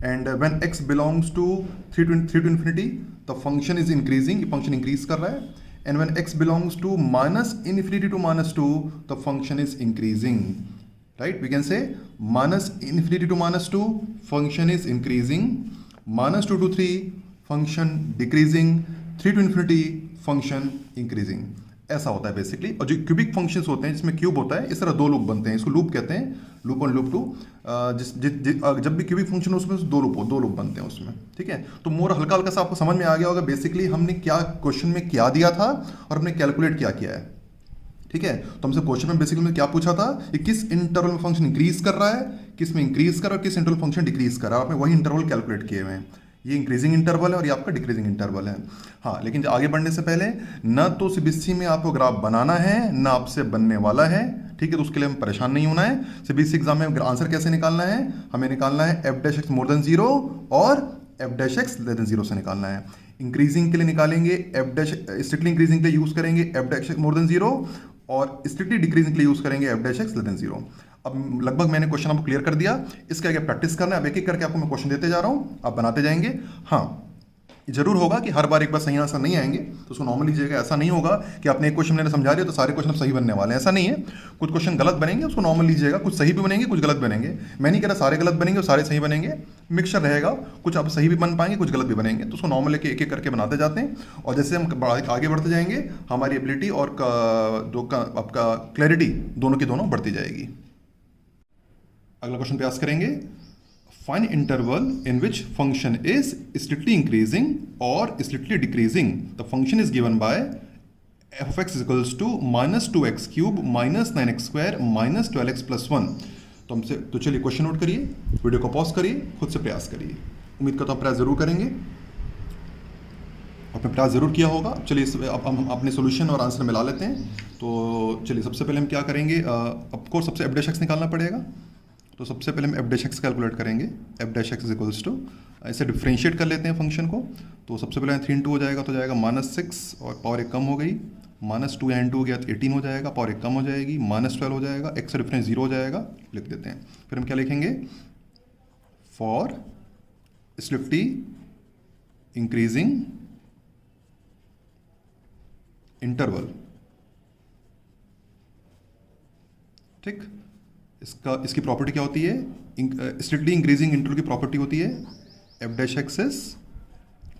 And when x belongs to 3 to infinity, the function is increasing, ये फंक्शन इंक्रीज कर रहा है। And when x belongs to -infinity to -2, the function is increasing, right? We can say -infinity to -2, function is increasing, -2 to 3, function decreasing, 3 to infinity, function increasing. ऐसा होता है बेसिकली। और जो क्यूबिक फंक्शंस होते हैं जिसमें क्यूब होता है, इस तरह दो लूप बनते हैं, इसको लूप कहते हैं, लूप 1 लूप 2। जब भी क्यूबिक फंक्शन हो उसमें दो लूप बनते हैं उसमें, ठीक है। तो मोर हल्का हल्का सा आपको समझ में आ गया होगा बेसिकली हमने क्या क्वेश्चन में क्या दिया था और हमने कैलकुलेट क्या किया है, ठीक है। तो हमसे क्वेश्चन में बेसिकली क्या पूछा था कि किस इंटरवल में फंक्शन इंक्रीज कर रहा है, किस में इंक्रीज कर रहा है, किस इंटरवल फंक्शन डिक्रीज कर रहा है। आपने वही इंटरवल कैलकुलेट किए हुए हैं। ये इंक्रीजिंग इंटरवल है और ये आपका डिक्रीजिंग इंटरवल है। हाँ, लेकिन आगे बढ़ने से पहले न तो सीबीएसई में आपको ग्राफ बनाना है ना आपसे बनने वाला है, ठीक है। तो उसके लिए हमें परेशान नहीं होना है। सीबीएसई एग्जाम में आंसर कैसे निकालना है, हमें निकालना है f dash x more than 0 और F dash x less than 0 से निकालना है। इंक्रीजिंग के लिए निकालेंगे एफ डैश, स्ट्रिक्टली इंक्रीजिंग के लिए यूज करेंगे f dash x more than 0 और स्ट्रिक्टली डिक्रीजिंग के लिए यूज करेंगे f dash x less than 0। अब लगभग मैंने क्वेश्चन आपको क्लियर कर दिया। इसके आगे प्रैक्टिस करना है। अब एक एक करके आपको मैं क्वेश्चन देते जा रहा हूँ, आप बनाते जाएंगे। हाँ, जरूर होगा कि हर बार एक बार सही आंसर नहीं आएंगे, तो उसको नॉर्मल लीजिएगा। ऐसा नहीं होगा कि आपने एक क्वेश्चन मैंने समझा दिया तो सारे क्वेश्चन सही बनने वाले हैं, ऐसा नहीं है। कुछ क्वेश्चन गलत बनेंगे, उसको नॉर्मल लीजिएगा। कुछ सही भी बनेंगे, कुछ गलत बनेंगे। मैं नहीं कह रहा सारे गलत बनेंगे और सारे सही बनेंगे, मिक्सचर रहेगा। कुछ आप सही भी बन पाएंगे, कुछ गलत भी बनेंगे। तो उसको नॉर्मल एक एक करके बनाते जाते हैं और जैसे हम आगे बढ़ते जाएंगे हमारी एबिलिटी और आपका क्लैरिटी दोनों की दोनों बढ़ती जाएगी। अगला क्वेश्चन प्रयास करेंगे। Find interval in which function is strictly increasing or strictly decreasing. The function is given by f of x is equals to -2x³ -9x² -12x + 1. तो हमसे तो चलिए क्वेश्चन नोट करिए, वीडियो को पॉज करिए, खुद से प्रयास करिए। उम्मीद करता हूँ प्रयास जरूर करेंगे, आपने प्रयास जरूर किया होगा। चलिए अब हम अपने सोल्यूशन और आंसर मिला लेते हैं। तो चलिए सबसे पहले हम क्या करेंगे, ऑफ कोर्स सबसे एफ डैश एक्स निकालना पड़ेगा। तो सबसे पहले हम एफ डैश एक्स कैलकुलेट करेंगे। F dash x is equals to, ऐसे डिफ्रेंशिएट कर लेते हैं फंक्शन को। तो सबसे पहले 3 इंटू हो जाएगा तो जाएगा -6 और पावर 1 कम हो गई, -2 यहाँ इंटू हो गया तो 18 हो जाएगा, पावर 1 कम हो जाएगी, -12 हो जाएगा, एक्स का डिफरेंस 0 हो जाएगा, लिख देते हैं। फिर हम क्या लिखेंगे, फॉर स्विफ्टी इंक्रीजिंग इंटरवल। ठीक, इसकी प्रॉपर्टी क्या होती है, स्ट्रिक्टली इंक्रीजिंग इंटरवल की प्रॉपर्टी होती है f dash x is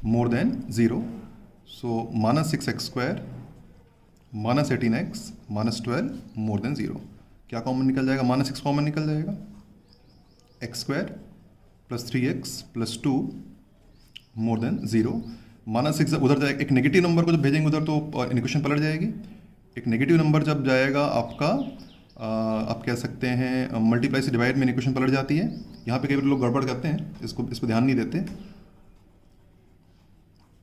more than 0। So -6x² -18x -12 more than 0। क्या कॉमन निकल जाएगा, -6 कॉमन निकल जाएगा, x² + 3x + 2 मोर देन 0। -6 उधर जाएगा, एक नेगेटिव नंबर को जब भेजेंगे उधर तो इक्वेशन पलट जाएगी। एक नेगेटिव नंबर जब जाएगा आपका आप कह सकते हैं मल्टीप्लाई से डिवाइड में इक्वेशन पलट जाती है। यहाँ पे कई बार लोग गड़बड़ करते हैं, इस पर ध्यान नहीं देते।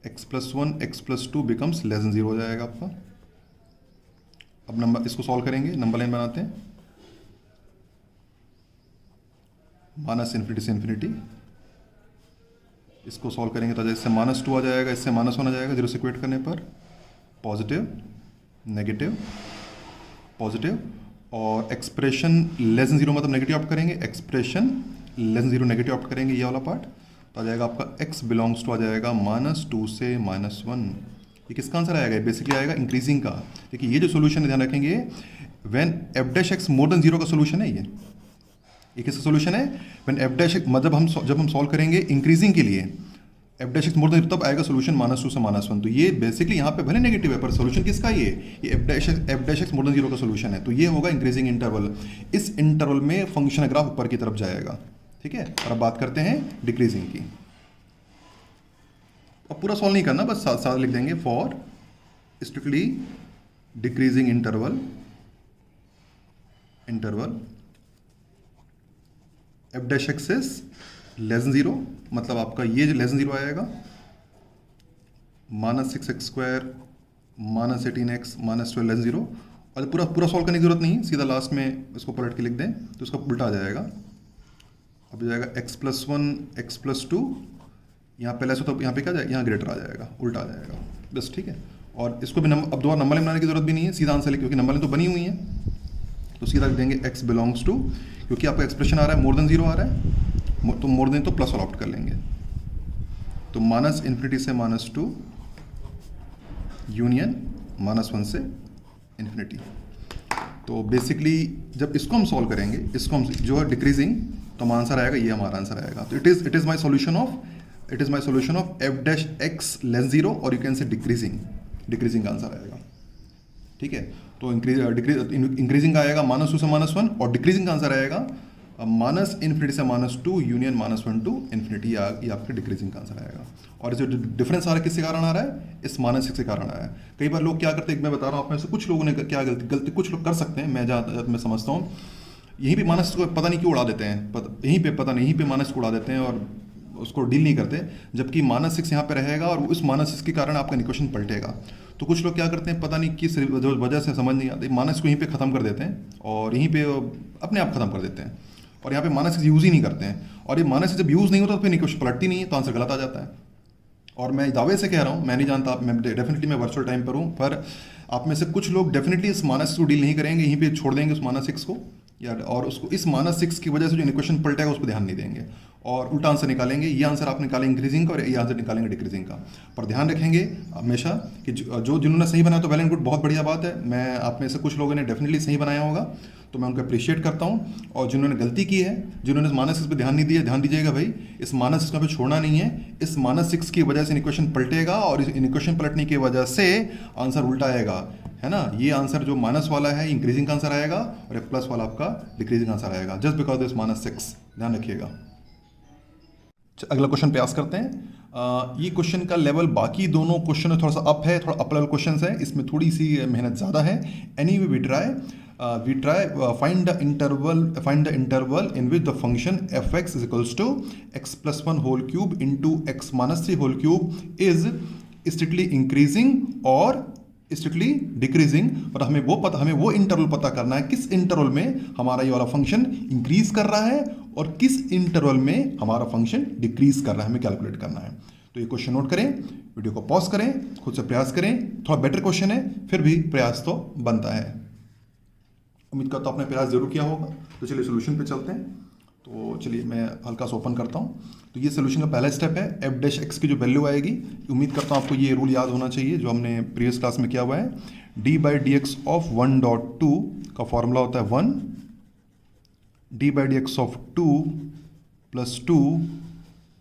x + 1 x + 2 becomes less than 0 हो जाएगा आपका। अब नंबर इसको सॉल्व करेंगे, नंबर लाइन बनाते हैं, -∞ से ∞। इसको सॉल्व करेंगे तो इससे -2 आ जाएगा, इससे -1 आ जाएगा, 0 से इक्वेट करने पर पॉजिटिव नेगेटिव पॉजिटिव, और एक्सप्रेशन लेस देन 0 मतलब नेगेटिव ऑप्ट करेंगे, expression less than 0 negative opt करेंगे, ये वाला पार्ट। तो आ जाएगा आपका x बिलोंग्स टू आ जाएगा -2 से -1। ये किसका आंसर आएगा, बेसिकली आएगा इंक्रीजिंग का। देखिए ये जो सोल्यूशन है ध्यान रखेंगे, when f dash x more than 0 का सोल्यूशन है ये किसका सोल्यूशन है, व्हेन f डैश मतलब जब हम सॉल्व करेंगे इंक्रीजिंग के लिए f dash x more than तब आएगा सोल्यूशन -2 से -1। तो ये बेसिकली यहाँ पे भले नेगेटिव है पर सोल्यूशन किसका ये f डैश x मोर देन 0 का सोल्यूशन है। तो ये होगा इंक्रीजिंग इंटरवल। इस इंटरवल में फंक्शन ग्राफ ऊपर की तरफ जाएगा, ठीक है। और अब बात करते हैं डिक्रीजिंग की। अब पूरा सॉल्व नहीं करना, बस साथ लिख देंगे, for strictly decreasing interval F dash x is less than 0, मतलब आपका ये जो लेस देन 0 आएगा, -6x² -18x -12 लेस देन 0। और पूरा सॉल्व करने की जरूरत नहीं, सीधा लास्ट में इसको पलट के लिख दें तो इसका उल्टा आ जाएगा। अब जाएगा x + 1 x + 2, यहाँ पहले से तो यहाँ पे क्या जाएगा, यहाँ ग्रेटर आ जाएगा, उल्टा आ जाएगा, बस ठीक है। और इसको भी अब दोबारा नंबर लाइन बनाने की जरूरत भी नहीं है, सीधा आंसर लिख, क्योंकि नंबर लाइन तो बनी हुई है। तो सीधा लिख देंगे x बिलोंग्स टू, क्योंकि आपका एक्सप्रेशन आ रहा है मोर देन 0 आ रहा है, तो मोर देन तो प्लस वाला ऑप्ट कर लेंगे। तो -∞ से -2 यूनियन -1 से ∞। तो बेसिकली जब इसको हम सॉल्व करेंगे, इसको हम जो है डिक्रीजिंग, तो हमारा आंसर आएगा, ये हमारा आंसर आएगा। तो it is my solution of f dash x less 0, और यू कैन से डिक्रीजिंग का आंसर आएगा, ठीक है। तो इंक्रीजिंग आएगा -2 से -1, और डिक्रीजिंग का आंसर आएगा -∞ से -2 यूनियन -1 to ∞। ये आपके डिक्रीजिंग का आंसर आएगा। और जो डिफरेंस आ रहा है किसके कारण आ रहा है, इस -6 के कारण आ रहा है। कई बार लोग क्या करते हैं, मैं बता रहा हूँ आप में से कुछ लोगों ने क्या गलती कुछ लोग कर सकते हैं, मैं जहाँ मैं समझता हूँ, यहीं पे -6 को पता नहीं क्यों उड़ा देते हैं, यहीं पे पता नहीं, यहीं पे -6 को उड़ा देते हैं और उसको डील नहीं करते, जबकि -6 यहाँ पे रहेगा और उस -6 के कारण आपका इक्वेशन पलटेगा। तो कुछ लोग क्या करते हैं, पता नहीं किस वजह से, समझ नहीं आती, -6 को यहीं पे ख़त्म कर देते हैं और यहीं पे अपने आप ख़त्म कर देते हैं, और यहाँ पे -6 यूज़ ही नहीं करते हैं। और ये -6 जब यूज़ नहीं होता तो फिर इक्वेशन पलटती नहीं है, तो आंसर गलत आ जाता है। और मैं दावे से कह रहा हूँ, मैं नहीं जानता, मैं डेफिनेटली मैं वर्चुअल टाइम पर हूँ, पर आप में से कुछ लोग डेफिनेटली इस -6 को डील नहीं करेंगे, यहीं पे छोड़ देंगे उस -6 को, या और उसको इस -6 की वजह से जो इक्वेशन पलटेगा उस पर ध्यान नहीं देंगे और उल्टा आंसर निकालेंगे। ये आंसर आप निकालेंगे इंक्रीजिंग का और ये आंसर निकालेंगे डिक्रीजिंग का। पर ध्यान रखेंगे हमेशा कि जो जिन्होंने सही बनाया तो वेल एंड गुड, बहुत बढ़िया बात है। मैं आप में से कुछ लोगों ने डेफिनेटली सही बनाया होगा, तो मैं उनको अप्रिशिएट करता हूँ। और जिन्होंने गलती की है, जिन्होंने इस -6 पे ध्यान नहीं दिया, ध्यान दीजिएगा भाई, इस -6 पे छोड़ना नहीं है। इस -6 की वजह से इक्वेशन पलटेगा और इस इक्वेशन पलटने की वजह से आंसर उल्टा आएगा, है ना। ये आंसर जो माइनस वाला है इंक्रीजिंग का आंसर आएगा और एक प्लस वाला आपका डिक्रीजिंग आंसर आएगा, जस्ट बिकॉज दिस -6, ध्यान रखिएगा। अगला क्वेश्चन प्रयास करते हैं। ये क्वेश्चन का लेवल बाकी दोनों क्वेश्चन में थोड़ा सा अप है, थोड़ा अप लेवल क्वेश्चन है, इसमें थोड़ी सी मेहनत ज़्यादा है। Anyway we try find the interval in which the function f(x) is equals to x + 1 whole cube into x - 3 whole cube is strictly increasing और स्ट्रिक्टली डिक्रीजिंग, और हमें वो इंटरवल पता करना है किस इंटरवल में हमारा ये वाला फंक्शन इंक्रीज कर रहा है और किस इंटरवल में हमारा फंक्शन डिक्रीज कर रहा है, हमें कैलकुलेट करना है। तो ये क्वेश्चन नोट करें, वीडियो को पॉज करें, खुद से प्रयास करें। थोड़ा बेटर क्वेश्चन है, फिर भी प्रयास तो बनता है। उम्मीद करता हूँ आपने प्रयास जरूर किया होगा। तो चलिए सोल्यूशन पे चलते हैं। तो चलिए मैं हल्का सा ओपन करता हूँ। तो ये सोल्यूशन का पहला स्टेप है, एफ डैश एक्स की जो वैल्यू आएगी, उम्मीद करता हूँ आपको ये रूल याद होना चाहिए जो हमने प्रीवियस क्लास में किया हुआ है। D by d x of 1.2 का फॉर्मूला होता है 1, d by d x of 2 plus 2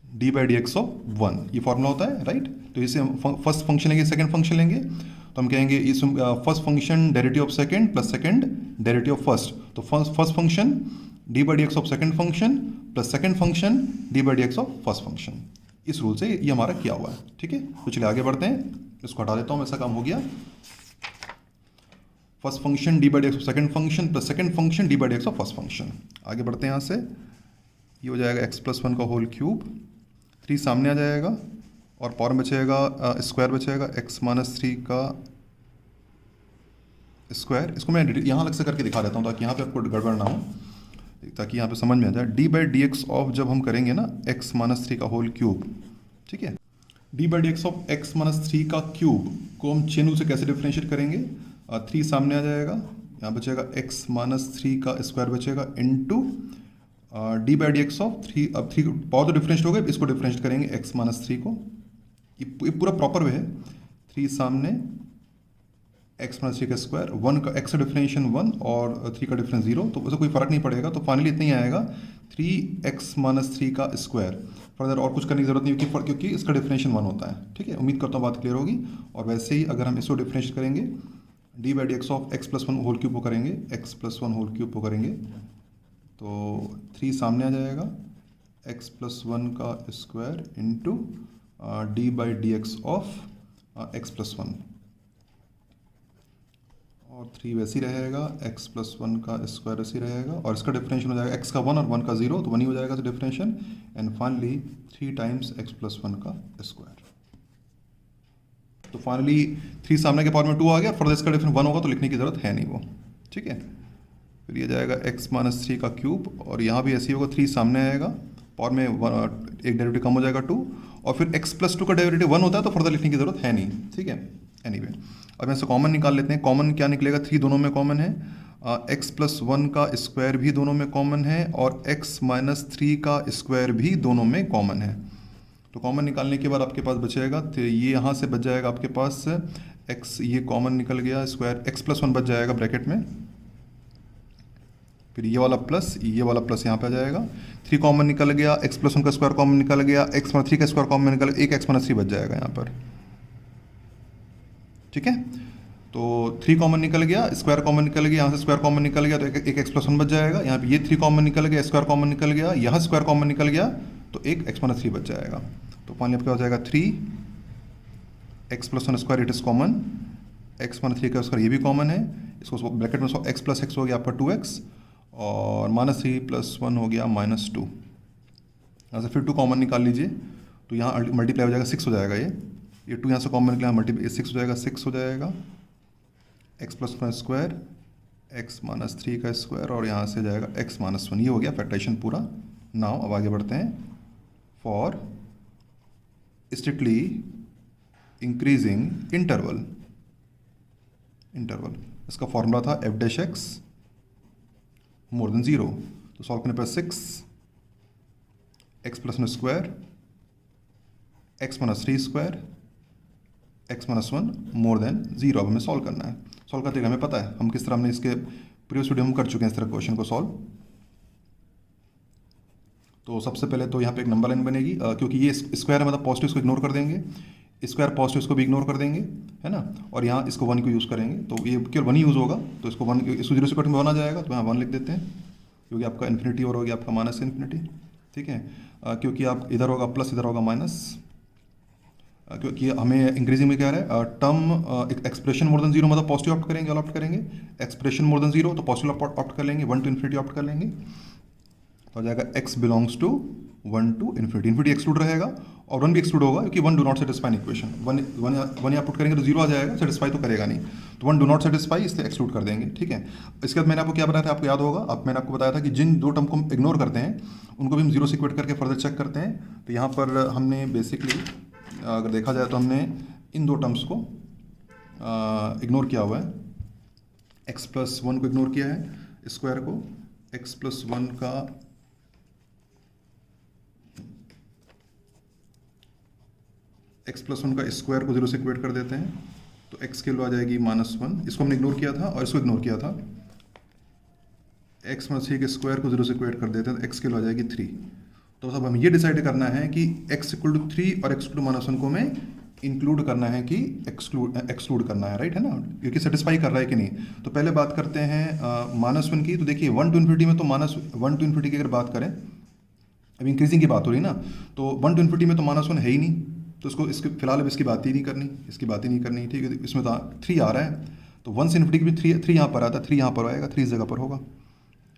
d by d x of 1, ये फॉर्मूला होता है, राइट। तो इसे हम फर्स्ट फंक्शन लेंगे, सेकंड फंक्शन लेंगे, तो हम कहेंगे इस first function derivative of second plus second derivative of first. तो first function d by d x of second function plus second function d by d x of first function. इस रूल से ये हमारा किया हुआ है, ठीक है। तो चलिए आगे बढ़ते हैं, इसको हटा देता हूँ, ऐसा काम हो गया। First function d by d x of second function plus second function d by d x of first function. आगे बढ़ते हैं यहाँ से, ये हो जाएगा एक्स प्लस 1 का होल क्यूब, 3 सामने आ जाएगा और पावर में बचेगा स्क्वायर बचेगा एक्स माइनस 3 का स्क्वायर। इसको मैं यहाँ अलग से करके दिखा देता हूँ ताकि यहाँ पे आपको गड़बड़ ना हो, ताकि यहाँ पे समझ में आ जाए। D by d x of जब हम करेंगे ना एक्स माइनस 3 का होल क्यूब, ठीक है, d by d x of x minus 3 का क्यूब को हम चेन रूल से कैसे डिफरेंशिएट करेंगे, 3 सामने आ जाएगा, यहाँ बचेगा एक्स माइनस 3 का स्क्वायर बचेगा into D by d x of 3। अब 3 पावर तो डिफरेंशिएट हो गए, इसको डिफरेंशिएट करेंगे एक्स माइनस 3 को, ये पूरा प्रॉपर वे है। 3 सामने एक्स माइनस 3 का स्क्वायर, 1 का एक्स का डिफरेंशिएशन 1 और 3 का डिफरेंस 0, तो उससे कोई फर्क नहीं पड़ेगा। तो फाइनली इतना ही आएगा 3x माइनस 3 का स्क्वायर। फर्दर और कुछ करने की जरूरत नहीं क्योंकि इसका डिफरेंशिएशन 1 होता है, ठीक है। उम्मीद करता हूँ बात क्लियर होगी। और वैसे ही अगर हम इसको डिफरेंशिएट करेंगे, d by d x of x plus 1 whole cube को करेंगे, एक्स प्लस 1 होल क्यूब को करेंगे, तो 3 सामने आ जाएगा, एक्स प्लस 1 का square into D by d x of x plus 1, और 3 वैसे ही रहेगा, x प्लस 1 का स्क्वायर वैसे ही रहेगा, और इसका डिफरेंशियल हो जाएगा x का 1 और 1 का 0, तो 1 ही हो जाएगा differential, and finally 3 times x plus 1 का स्क्वायर। तो फाइनली 3 सामने के पावर में 2 आ गया, फर्दर इसका डिफरेंस 1 होगा तो लिखने की जरूरत है नहीं वो, ठीक है। फिर ये जाएगा x माइनस 3 का क्यूब, और यहाँ भी ऐसे ही होगा, 3 सामने आएगा, पावर में एक डेरिवेटिव कम हो जाएगा 2, और फिर x प्लस 2 का डेरिवेटिव 1 होता है तो फर्दर लिखने की जरूरत है नहीं, ठीक है। एनीवे अब यहाँ से कॉमन निकाल लेते हैं। कॉमन क्या निकलेगा, 3 दोनों में कॉमन है, x प्लस 1 का स्क्वायर भी दोनों में कॉमन है, और x माइनस 3 का स्क्वायर भी दोनों में कॉमन है। तो कॉमन निकालने के बाद आपके पास बचेगा, तो ये यहाँ से बच जाएगा आपके पास x, ये कॉमन निकल गया, स्क्वायर x प्लस 1 बच जाएगा ब्रैकेट में, फिर ये वाला प्लस यहाँ पे आ जाएगा, 3 कॉमन निकल गया, x प्लस 1 का स्क्वायर कॉमन निकल गया, x माइनस 3 का स्क्वायर कॉमन निकल गया, एक x माइनस 3 बच जाएगा यहाँ पर, ठीक है। तो 3 कॉमन निकल गया, स्क्वायर कॉमन निकल गया, यहाँ से स्क्वायर कॉमन निकल गया, तो एक एक्स प्लस 1 बच जाएगा। यहाँ पे ये 3 कॉमन निकल गया, स्क्वायर कॉमन निकल गया, यहाँ स्क्वायर कॉमन निकल गया, तो एक एक्स माइनस 3 बच जाएगा। तो फाइनली आपका हो जाएगा 3 x plus 1 square, it is common, x minus 3 का स्क्वायर ये भी कॉमन है, इसको ब्रैकेट में एक्स प्लस एक्स हो गया आपका 2x, और माइनस 3 प्लस 1 हो गया माइनस 2। यहाँ से फिर 2 कॉमन निकाल लीजिए, तो यहाँ मल्टीप्लाई हो जाएगा 6 हो जाएगा, ये 2 यहाँ से कॉमन निकला, मल्टीप्लाई 6 हो जाएगा, 6 हो जाएगा x plus 1 square, x minus 3 का स्क्वायर, और यहाँ से जाएगा एक्स माइनस 1। ये हो गया फैक्टराइजेशन पूरा। नाउ अब आगे बढ़ते हैं। फॉर स्ट्रिक्टली इंक्रीजिंग इंटरवल, इसका फॉर्मूला था F dash x more than 0। तो सॉल्व करने पर 6 x plus 1 square, x minus 3 square, x minus 1 मोर देन 0। अब हमें सॉल्व करना है। सॉल्व करते हमें पता है हम किस तरह, हमने इसके प्रीवियस वीडियो में कर चुके हैं इस तरह क्वेश्चन को सॉल्व। तो सबसे पहले तो यहाँ पे एक नंबर लाइन बनेगी, क्योंकि ये स्क्वायर है मतलब पॉजिटिव, इसको इग्नोर कर देंगे, स्क्वायर पॉजिटिव इसको भी इग्नोर कर देंगे, है ना। और यहाँ इसको 1 को यूज़ करेंगे, तो ये केवल 1 ही यूज़ होगा, तो इसको 1, इसको 0 से कट में 1 आ जाएगा, तो यहाँ 1 लिख देते हैं, क्योंकि आपका इन्फिनिटी और हो गया आपका माइनस इन्फिनिटी, ठीक है। क्योंकि आप इधर होगा प्लस, इधर होगा माइनस, क्योंकि हमें इंक्रीजिंग में क्या है, टर्म एक्सप्रेशन मोर देन 0 मतलब पॉजिटिव ऑप्ट करेंगे, ऑप्ट करेंगे, एक्सप्रेशन मोर देन 0 तो पॉजिटिव ऑप्ट कर लेंगे, 1 to इन्फिनिटी ऑप्ट कर लेंगे, तो आ जाएगा x belongs to 1 to infinity, infinity exclude रहेगा और 1 भी एक्सक्लूड होगा क्योंकि 1 डू नॉट सेटिस्फाई इक्वेशन, 1 यहाँ पुट करेंगे तो 0 आ जाएगा, सेटिस्फाई तो करेगा नहीं, तो 1 डू नॉट सेटिस्फाई, इसलिए एक्सक्लूड कर देंगे। ठीक है, इसके बाद मैंने आपको क्या बताया था, आपको याद होगा, अब मैंने आपको बताया था कि जिन दो टर्म को हम इग्नोर करते हैं उनको भी हम 0 से इक्वेट करके फर्दर चेक करते हैं। तो यहाँ पर हमने बेसिकली अगर देखा जाए तो हमने इन दो टर्म्स को इग्नोर किया हुआ है, x+1 को इग्नोर किया है, स्क्वायर को, x+1 का x+1 का स्क्वायर को 0 से इक्वेट कर देते हैं, तो x की वैल्यू आ जाएगी -1, इसको हमने इग्नोर किया था और इसको इग्नोर किया था, x-3 के स्क्वायर को 0 से इक्वेट कर देते हैं तो x की वैल्यू आ जाएगी 3। तो अब हमें ये डिसाइड करना है कि x=3 और x=-1 को हमें इंक्लूड करना है कि एक्सक्लूड करना है, राइट है ना, क्योंकि सेटिस्फाई कर रहा है कि नहीं। तो पहले बात करते हैं -1 की। तो देखिए 1 टू इन्फिनिटी में तो -1 टू इन्फिनिटी की अगर बात करें, अब इंक्रीजिंग की बात हो रही है ना, तो 1 टू इन्फिनिटी में तो -1 है ही नहीं, तो इसको इसके फिलहाल अब इसकी बात ही नहीं करनी, इसकी बात ही नहीं करनी। ठीक है, इसमें तो 3 आ रहा है, तो 1 से इन्फिनिटी की भी 3 यहाँ पर आता है, 3 यहाँ पर आएगा, 3 इस जगह पर होगा।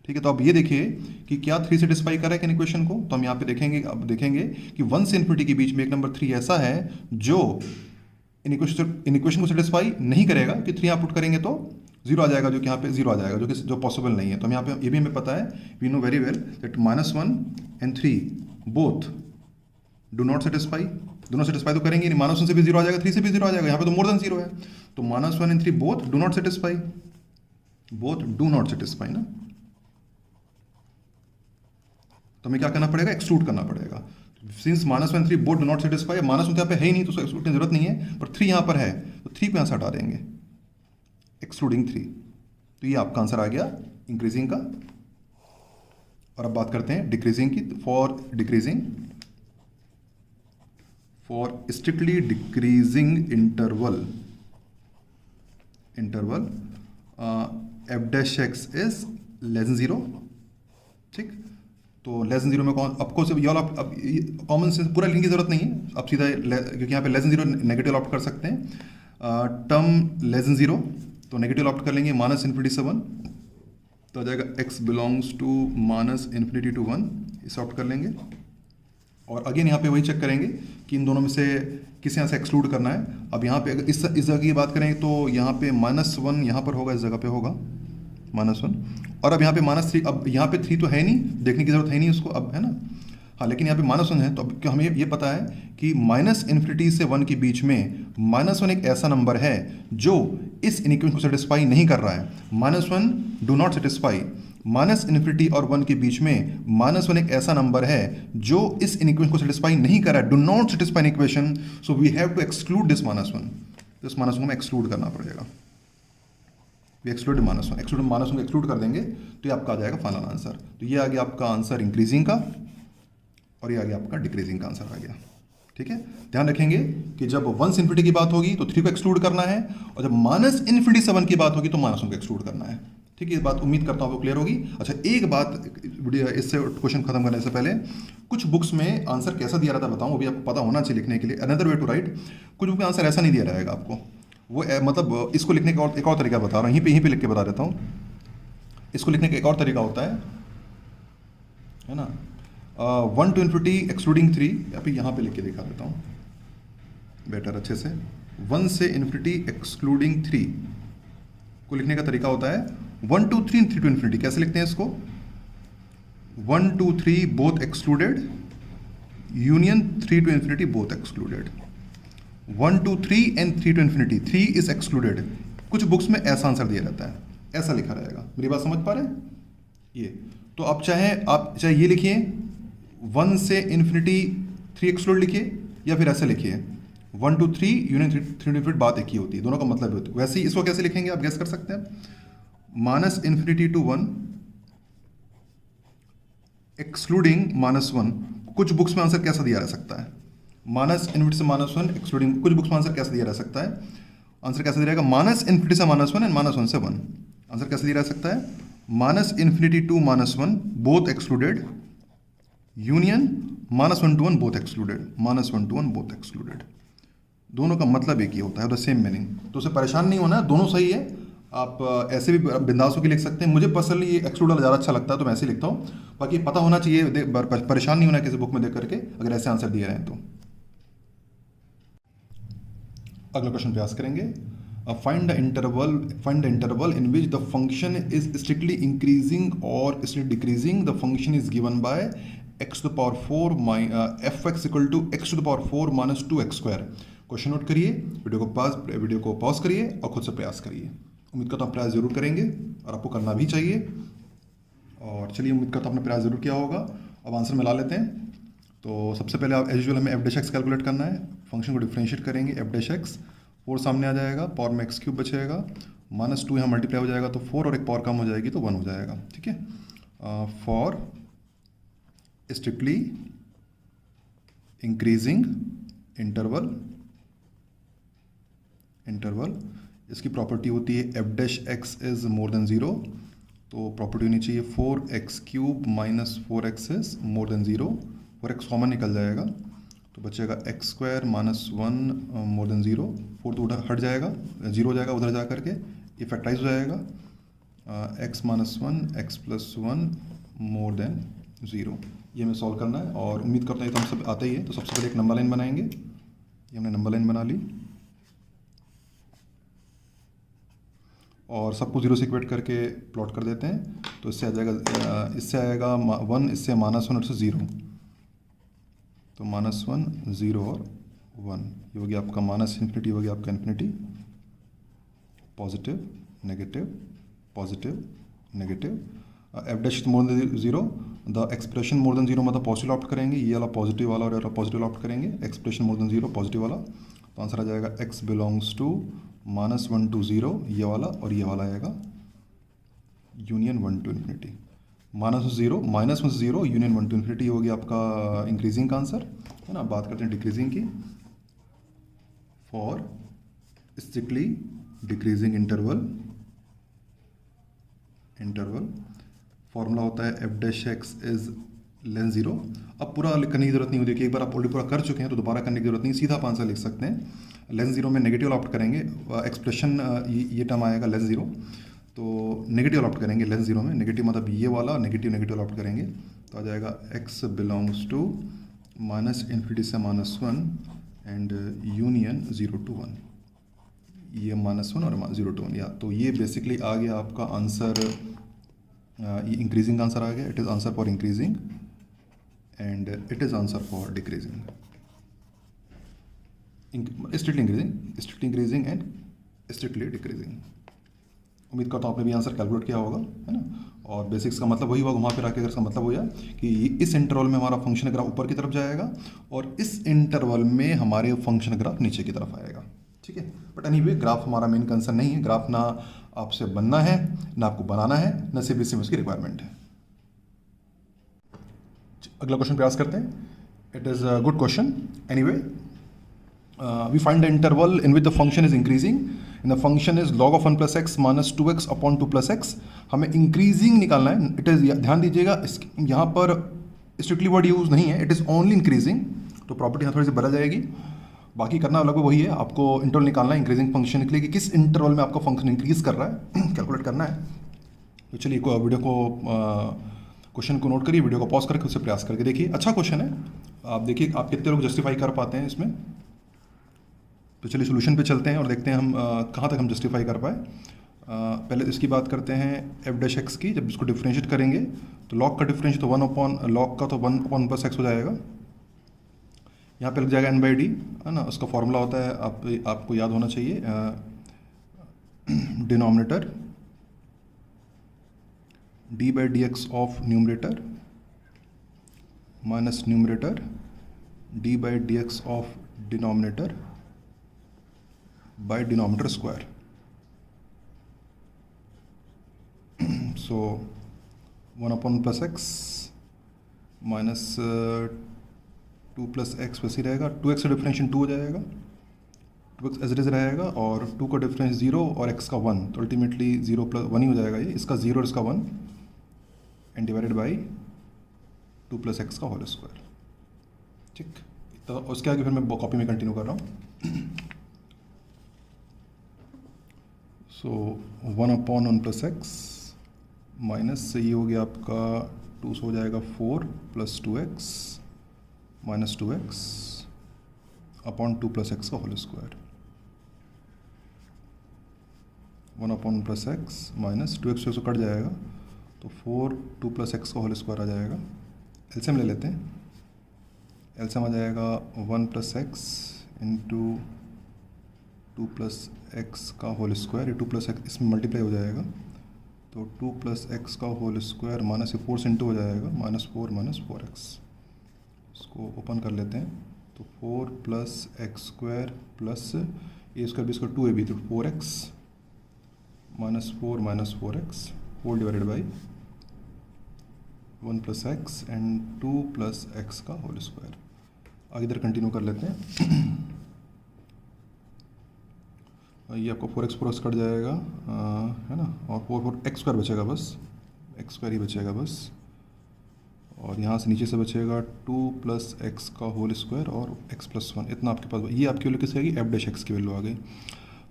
ठीक है, तो अब ये देखिए कि क्या 3 सेटिस्फाई कर रहा है कि इक्वेशन को, तो हम यहाँ पे देखेंगे, अब देखेंगे कि 1 से इन्फिनिटी के बीच में एक नंबर 3 ऐसा है जो इन इक्वेशन को सेटिस्फाई नहीं करेगा, कि 3 यहाँ पुट करेंगे तो 0 आ जाएगा, जो कि यहाँ पे 0 आ जाएगा, जो पॉसिबल नहीं है। तो हम यहाँ पे ये भी हमें पता है, we know very well that -1 and 3 both do not satisfy, दोनों सेटिस्फाई तो करेंगे नहीं, -1 से भी 0 आ जाएगा, 3 से भी 0 आ जाएगा, यहाँ पे तो मोर देन 0 है, तो -1 and 3 both do not satisfy, both do not satisfy ना, तो हमें क्या करना पड़ेगा, एक्सक्लूड करना पड़ेगा। Since -1 and 3 both do not satisfy, -1 तो यहाँ पे है ही नहीं तो उसको एक्सक्लूड करने की जरूरत नहीं है, पर 3 यहाँ पर है तो 3 को यहाँ से हटा देंगे, एक्सक्लूडिंग 3। तो ये आपका आंसर आ गया इंक्रीजिंग का। और अब बात करते हैं डिक्रीजिंग की। For decreasing, for strictly decreasing interval f'(x) is <0। ठीक, तो <0 में कौन, आपको सिर्फ ये वाला अब कॉमन सेंस पूरा लिखने की जरूरत नहीं है, आप सीधा क्योंकि यहाँ पे <0 नेगेटिव ऑप्ट कर सकते हैं। टर्म <0 तो नेगेटिव ऑप्ट कर लेंगे, -∞ से 1 तो आ जाएगा x बिलोंग्स टू -∞ to 1, इसे ऑप्ट कर लेंगे। और अगेन यहाँ पे वही चेक करेंगे कि इन दोनों में से किस यहाँ से एक्सक्लूड करना है। अब यहाँ पे अगर इस जगह की बात करें तो यहाँ पे -1 यहाँ पर होगा, इस जगह पे होगा -1, और अब यहाँ पे -3, अब यहाँ पे 3 तो है नहीं, देखने की जरूरत है नहीं उसको अब, है ना, हाँ, लेकिन यहाँ पे -1 है, तो अब क्या हमें ये पता है कि -∞ से 1 के बीच में -1 एक ऐसा नंबर है जो इस इक्वेशन को सेटिस्फाई नहीं कर रहा है। -1 डू नॉट सेटिस्फाई, -∞ और 1 के बीच में -1 एक ऐसा नंबर है जो इस इक्वेशन को सेटिस्फाई नहीं कर रहा है, do not satisfy equation, so we have to exclude this -1, तो इस -1 को हमें एक्सक्लूड करना पड़ेगा। वी एक्सक्लूड -1 को एक्सक्लूड कर देंगे तो ये आपका आ जाएगा फाइनल आंसर। तो ये आ गया आपका आंसर इंक्रीजिंग का, और ये आ गया आपका डिक्रीजिंग का आंसर आ गया। ठीक है, ध्यान रखेंगे कि जब 1 से इन्फिनिटी की बात होगी तो 3 को एक्सक्लूड करना है, और जब -∞ से 1 की बात होगी तो -1 को एक्सक्लूड करना है। ठीक है, ये बात उम्मीद करता हूँ आपको क्लियर होगी। अच्छा, एक बात इससे क्वेश्चन खत्म करने से पहले, कुछ बुक्स में आंसर कैसा दिया रहता है बताऊँ, वो भी आपको पता होना चाहिए लिखने के लिए। अनदर वे टू राइट, कुछ बुक में आंसर ऐसा नहीं दिया रहेगा आपको, वो मतलब इसको लिखने का एक और तरीका बता रहा हूँ, यहीं पे लिख के बता देता हूँ। इसको लिखने का एक और तरीका होता है ना, 1 टू इन्फिनिटी एक्सक्लूडिंग 3, या फिर यहाँ पे लिख के दिखा देता हूँ बेटर अच्छे से। 1 से इन्फिनिटी एक्सक्लूडिंग 3 को लिखने का तरीका होता है 1 to 3 3 to इन्फिनिटी। कैसे लिखते हैं इसको, 1 2 3 both excluded, union 3 to infinity both excluded. 1 2 3 and 3 to infinity, 3 is excluded. कुछ बुक्स में ऐसा आंसर दिया रहता है, ऐसा लिखा रहेगा। मेरी बात समझ पा रहे हैं? ये तो आप चाहे ये लिखिए 1 से इन्फिनिटी 3 एक्सक्लूड लिखिए, या फिर ऐसे लिखिए 1 to 3 यूनियन 3 to इन्फिनिटी, बात एक ही होती है, दोनों का मतलब होता है। वैसे ही इसको कैसे लिखेंगे आप गेस कर सकते हैं, -∞ to 1 एक्सक्लूडिंग -1। कुछ बुक्स में आंसर कैसा दिया रह सकता है, -∞ से -1 एक्सक्लूडिंग, कुछ बुक्स में आंसर कैसा दिया रह सकता है, आंसर कैसा दिया रहेगा, -∞ से -1 एंड -1 से 1। आंसर कैसे दिया रह सकता है, -∞ to -1 both excluded, union -1 to 1 both excluded, -1 to 1 both excluded. दोनों का मतलब एक ही होता है, द सेम मीनिंग। तो उसे परेशान नहीं होना है, दोनों सही है, आप ऐसे भी बिंदास होकर लिख सकते हैं। मुझे पर्सनली ये एक्सक्लूड वाला ज़्यादा अच्छा लगता है तो मैं ऐसे लिखता हूँ। बाकी पता होना चाहिए, परेशान नहीं होना किसी बुक में देख करके अगर ऐसे आंसर दिए रहे हैं तो। अगला क्वेश्चन प्रयास करेंगे। Find the interval in which the function is strictly increasing और strictly decreasing. The function is given by x to the power 4 f x equal to x to the power 4 minus 2x square. Question note करिए, वीडियो को पॉज करिए और खुद से प्रयास करिए। उम्मीद करता हूँ प्रयास जरूर करेंगे और आपको करना भी चाहिए। और चलिए, उम्मीद करता हूँ आपने प्रयास जरूर किया होगा। अब आंसर मिला लेते हैं। तो सबसे पहले आप एज यूजुअल हमें एफ डैश एक्स कैलकुलेट करना है। फंक्शन को डिफरेंशिएट करेंगे, एफ डैश एक्स 4 सामने आ जाएगा, पावर में एक्स क्यूब बचेगा, -2 यहाँ मल्टीप्लाई हो जाएगा तो 4 और एक पावर कम हो जाएगी तो 1 हो जाएगा। ठीक है। फॉर स्ट्रिक्टली इंक्रीजिंग इंटरवल इसकी प्रॉपर्टी होती है f dash x is more than 0। तो प्रॉपर्टी होनी चाहिए 4x cube minus 4x is more than 0। 4x common निकल जाएगा तो बचेगा एक्स स्क्वायर माइनस 1 मोर देन 0। 4 तो उधर हट जाएगा, 0 हो जाएगा, उधर जा करके ये फैक्टराइज हो जाएगा। एक्स माइनस 1 एक्स प्लस 1 मोर देन 0। ये हमें सॉल्व करना है और उम्मीद करता है तो हम सब आते ही है। तो सबसे पहले एक नंबर लाइन बनाएंगे। ये हमने नंबर लाइन बना ली और सबको 0 से इक्वेट करके प्लॉट कर देते हैं। तो इससे आ जाएगा, इससे आएगा 1, इससे -1 और इससे 0। तो -1 0 और 1 ये हो गया आपका -इन्फिनिटी, हो गया आपका infinity. Positive negative positive negative. F dash more than 0, the expression more than 0 मतलब पॉजिटिव ऑप्ट करेंगे, ये वाला पॉजिटिव वाला और ये वाला पॉजिटिव ऑप्ट करेंगे। एक्सप्रेशन मोर देन 0 पॉजिटिव वाला, तो आंसर आ जाएगा x बिलोंग्स टू -1 to 0 ये वाला, और ये वाला आएगा यूनियन 1 to इन्फिनिटी। -1 से 0 यूनियन 1 to इन्फिनिटी हो गया आपका इंक्रीजिंग का आंसर, है ना। बात करते हैं डिक्रीजिंग की। For strictly decreasing interval formula होता है एफ डैश एक्स इज लेन 0। अब पूरा करने की जरूरत नहीं होती कि एक बार आप ऑलरेडी पूरा कर चुके हैं तो दोबारा करने की जरूरत नहीं, सीधा आप आंसर लिख सकते हैं। लेन 0 में नेगेटिव ऑप्ट करेंगे, एक्सप्रेशन ये टर्म आएगा लेन 0, तो नेगेटिव ऑप्ट करेंगे लेन 0 में। नेगेटिव मतलब ये वाला, नेगेटिव ऑप्ट करेंगे तो आ जाएगा x बिलोंग्स टू -इन्फिनिटी से -1 एंड यूनियन 0 to 1। ये -1 और 0 to 1 या तो ये बेसिकली आ गया आपका आंसर। ये इंक्रीजिंग आंसर आ गया। It is answer for increasing and it is answer for decreasing. Strictly increasing and strictly decreasing. उम्मीद करता हूँ आपने भी आंसर कैलकुलेट किया होगा, है ना। और बेसिक्स का मतलब वही हुआ, घुमा फिरा के अगर इसका मतलब हुआ कि इस इंटरवल में हमारा फंक्शन ग्राफ ऊपर की तरफ जाएगा और इस इंटरवल में हमारे फंक्शन ग्राफ नीचे की तरफ आएगा। ठीक है। बट एनीवे ग्राफ हमारा मेन कंसर्न नहीं है। ग्राफ ना आपसे बनना है ना आपको बनाना है, न सिर्फ इसमें उसकी रिक्वायरमेंट है। अगला क्वेश्चन प्रयास करते हैं। It is a good question. Anyway we find the interval in which the function is increasing in the function is log of 1 plus x minus 2x upon 2 plus x। हमें इंक्रीजिंग निकालना है। इट इज़, ध्यान दीजिएगा यहाँ पर स्ट्रिक्टली वर्ड यूज नहीं है, इट इज़ ओनली इंक्रीजिंग। तो प्रॉपर्टी यहाँ थोड़ी सी बदल जाएगी, बाकी करना लगभग वही है। आपको इंटरवल निकालना है इंक्रीजिंग फंक्शन के लिए कि किस इंटरवल में आपका फंक्शन इंक्रीज कर रहा है, कैलकुलेट करना है। तो चलिए वीडियो को क्वेश्चन को नोट करिए, वीडियो को पॉज करके उससे प्रयास करके देखिए। अच्छा क्वेश्चन है, आप देखिए आप कितने लोग जस्टिफाई कर पाते हैं इसमें। तो चलिए सोल्यूशन पे चलते हैं और देखते हैं हम कहाँ तक हम जस्टिफाई कर पाए। पहले इसकी बात करते हैं एफ डैश एक्स की। जब इसको डिफरेंशिएट करेंगे तो लॉग का डिफरेंशिएट तो 1 अपॉन लॉग का तो 1 अपॉन प्लस एक्स हो जाएगा। यहाँ पे लग जाएगा n/d, है ना। उसका फॉर्मूला होता है आपको याद होना चाहिए, denominator d/dx of numerator minus numerator d/dx of denominator by denominator square. So 1 upon plus x minus 2 plus x वैसे ही रहेगा। 2x का डिफरेंशिएशन 2 हो जाएगा, 2x एज इट इज रहेगा, और 2 का डिफरेंस 0 और x का 1, तो अल्टीमेटली 0 प्लस 1 ही हो जाएगा। ये इसका 0 और इसका 1 and divided by 2 plus x का होल स्क्वायर। ठीक, तो उसके आगे फिर मैं कॉपी में कंटिन्यू कर रहा हूँ। सो 1/1 + x माइनस से ये हो गया आपका 2 से हो जाएगा 4 + 2x minus 2x upon 2 + x का whole square. 1/1 + x minus 2x से कट जाएगा तो 4 2 + x का होल स्क्वायर आ जाएगा। एलसीएम ले लेते हैं। एलसीएम आ जाएगा 1 + x इंटू 2 + x का होल स्क्वायर। ये 2 + x इसमें मल्टीप्लाई हो जाएगा तो 2 + x का होल स्क्वायर माइनस 4 से इंटू हो जाएगा -4 - 4x। इसको ओपन कर लेते हैं तो 4 + x² plus a² b² 2ab तो 4x -4 - 4x whole divided by 1 + x and 2 + x का होल स्क्वायर। आगे इधर कंटिन्यू कर लेते हैं। ये आपको 4x 4x कट जाएगा है ना, और 4 x² बचेगा, बस x² ही बचेगा बस। और यहाँ से नीचे से बचेगा 2 + x का होल स्क्वायर और x + 1 इतना आपके पास। ये आपकी वैल्यू किसकी आ गई? f' की वैल्यू आ गई।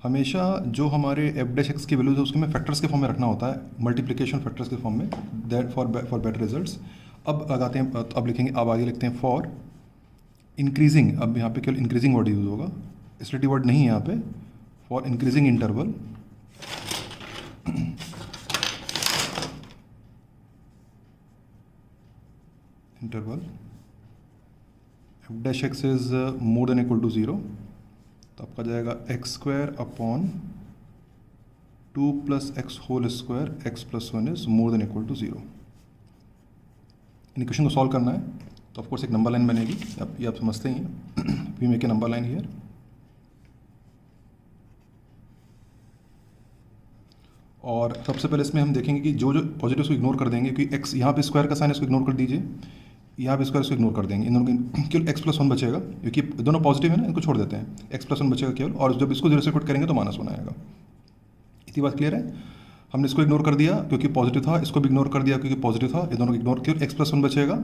हमेशा जो हमारे f' की वैल्यूज है उसके में फैक्टर्स के फॉर्म में रखना होता है, मल्टीप्लिकेशन फैक्टर्स के फॉर्म में, दैट फॉर बेटर रिजल्ट्स। अब लगाते हैं, अब लिखेंगे, अब आगे लिखते हैं फॉर इंक्रीजिंग। अब यहाँ पे केवल इंक्रीजिंग वर्ड यूज़ होगा, स्टेटिव वर्ड नहीं है यहाँ पे। For increasing interval f' is more than equal to 0 तो आपका जाएगा x² upon 2 + x whole square x + 1 is more than equal to 0। Inequation को सॉल्व करना है तो ऑफकोर्स एक नंबर लाइन बनेगी, अब ये आप समझते ही हैं। We make a number line here. और सबसे पहले इसमें हम देखेंगे कि जो जो पॉजिटिव्स को इग्नोर कर देंगे, क्योंकि x यहाँ पे स्क्वायर का साइन है, इसको इग्नोर कर दीजिए। यहाँ पे स्क्वायर इसको इग्नोर कर देंगे, इन दोनों केवल x + 1 बचेगा, क्योंकि दोनों पॉजिटिव है ना, इनको छोड़ देते हैं। x + 1 बचेगा केवल, और जब इसको 0 से कट करेंगे तो -1 आएगा। इतनी बात क्लियर है? हमने इसको इग्नोर कर दिया क्योंकि पॉजिटिव था, इसको भी इग्नोर कर दिया क्योंकि पॉजिटिव था, ये दोनों को इग्नोर, केवल x + 1 बचेगा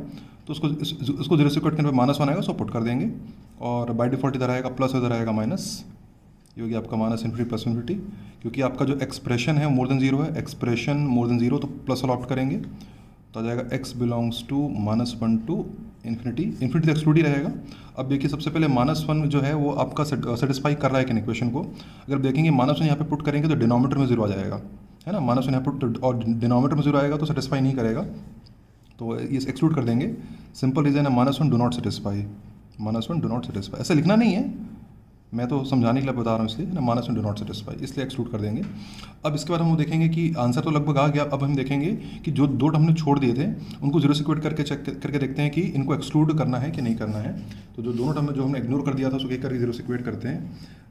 तो उसको 0 से कट करने पर -1 आएगा, सो पुट कर देंगे। और बाय डिफॉल्ट इधर आएगा प्लस, इधर आएगा माइनस, ये हो गया आपका -∞ + ∞, क्योंकि आपका जो एक्सप्रेशन है मोर देन 0 है, एक्सप्रेशन मोर देन 0 तो प्लस वाला ऑप्ट करेंगे तो आ जाएगा x belongs to -1 to infinity. Infinity तो एक्सक्लूड ही रहेगा। अब देखिए सबसे पहले -1 जो है वो आपका सेटिस्फाई कर रहा है कि इक्वेशन को। अगर देखेंगे -1 यहाँ पे पुट करेंगे तो डिनोमिनेटर में 0 आ जाएगा, है ना। -1 यहाँ पुट और डिनोमिनेटर में 0 आएगा तो सेटिस्फाई नहीं करेगा, तो ये एक्सक्लूड कर देंगे। सिंपल रीज़न है -1 do not satisfy, -1 do not satisfy. ऐसा लिखना नहीं है, मैं तो समझाने के लिए बता रहा हूँ, इसलिए ना -1 डू नॉट सेटिस्फाई, इसलिए एक्सक्लूड कर देंगे। अब इसके बाद हम देखेंगे कि आंसर तो लगभग आ गया। अब हम देखेंगे कि जो 2 हमने छोड़ दिए थे उनको 0 से इक्वेट करके चेक करके देखते हैं कि इनको एक्सक्लूड करना है कि नहीं करना है। तो जो दोनों टर्म जो हमने इग्नोर कर दिया था उसको एक करके 0 से इक्वेट करते हैं।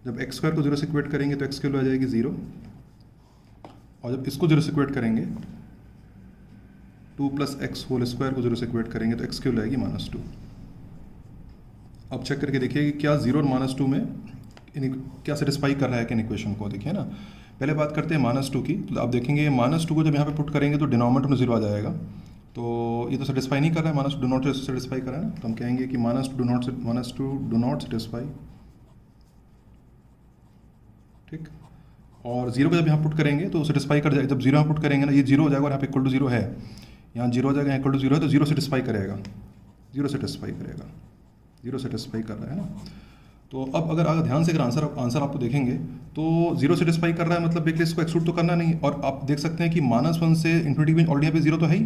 जब x² को 0 से इक्वेट करेंगे तो x की वैल्यू आ जाएगी 0, और जब इसको 0 से इक्वेट करेंगे 2 + x होल स्क्वायर को 0 से इक्वेट करेंगे तो x की वैल्यू आएगी -2। अब चेक करके देखिए कि क्या 0 और -2 में क्या सेटिस्फाई कर रहा है कि इक्वेशन को, देखिए ना। पहले बात करते हैं -2 की, तो आप देखेंगे -2 को जब यहाँ पे पुट करेंगे तो डिनोमिनेटर में 0 आ जाएगा, तो ये तो सेटिस्फाई नहीं कर रहा है, -2 डू नॉट सेटिस्फाई कर रहा है ना, तो हम कहेंगे कि -2 डू नॉट सेटिस्फाई, ठीक। और 0 को जब यहाँ पुट करेंगे तो सेटिस्फाई कर जाएगा। जब 0 यहाँ पुट करेंगे ना, ये 0 हो जाएगा और यहाँ पे इक्वल टू 0 है, यहाँ 0 हो जाएगा, यहाँ इक्वल टू 0 है, तो 0 सेटिस्फाई करेगा, 0 सेटिस्फाई करेगा, 0 सेटिस्फाई कर रहा है ना। तो अब अगर ध्यान से अगर आंसर आपको देखेंगे तो 0 सेटिस्फाई कर रहा है, मतलब बेसिकली इसको एक्सक्लूड तो करना नहीं। और आप देख सकते हैं कि -1 से इन्फिनिटी में ऑलरेडी यहाँ पे 0 तो है ही,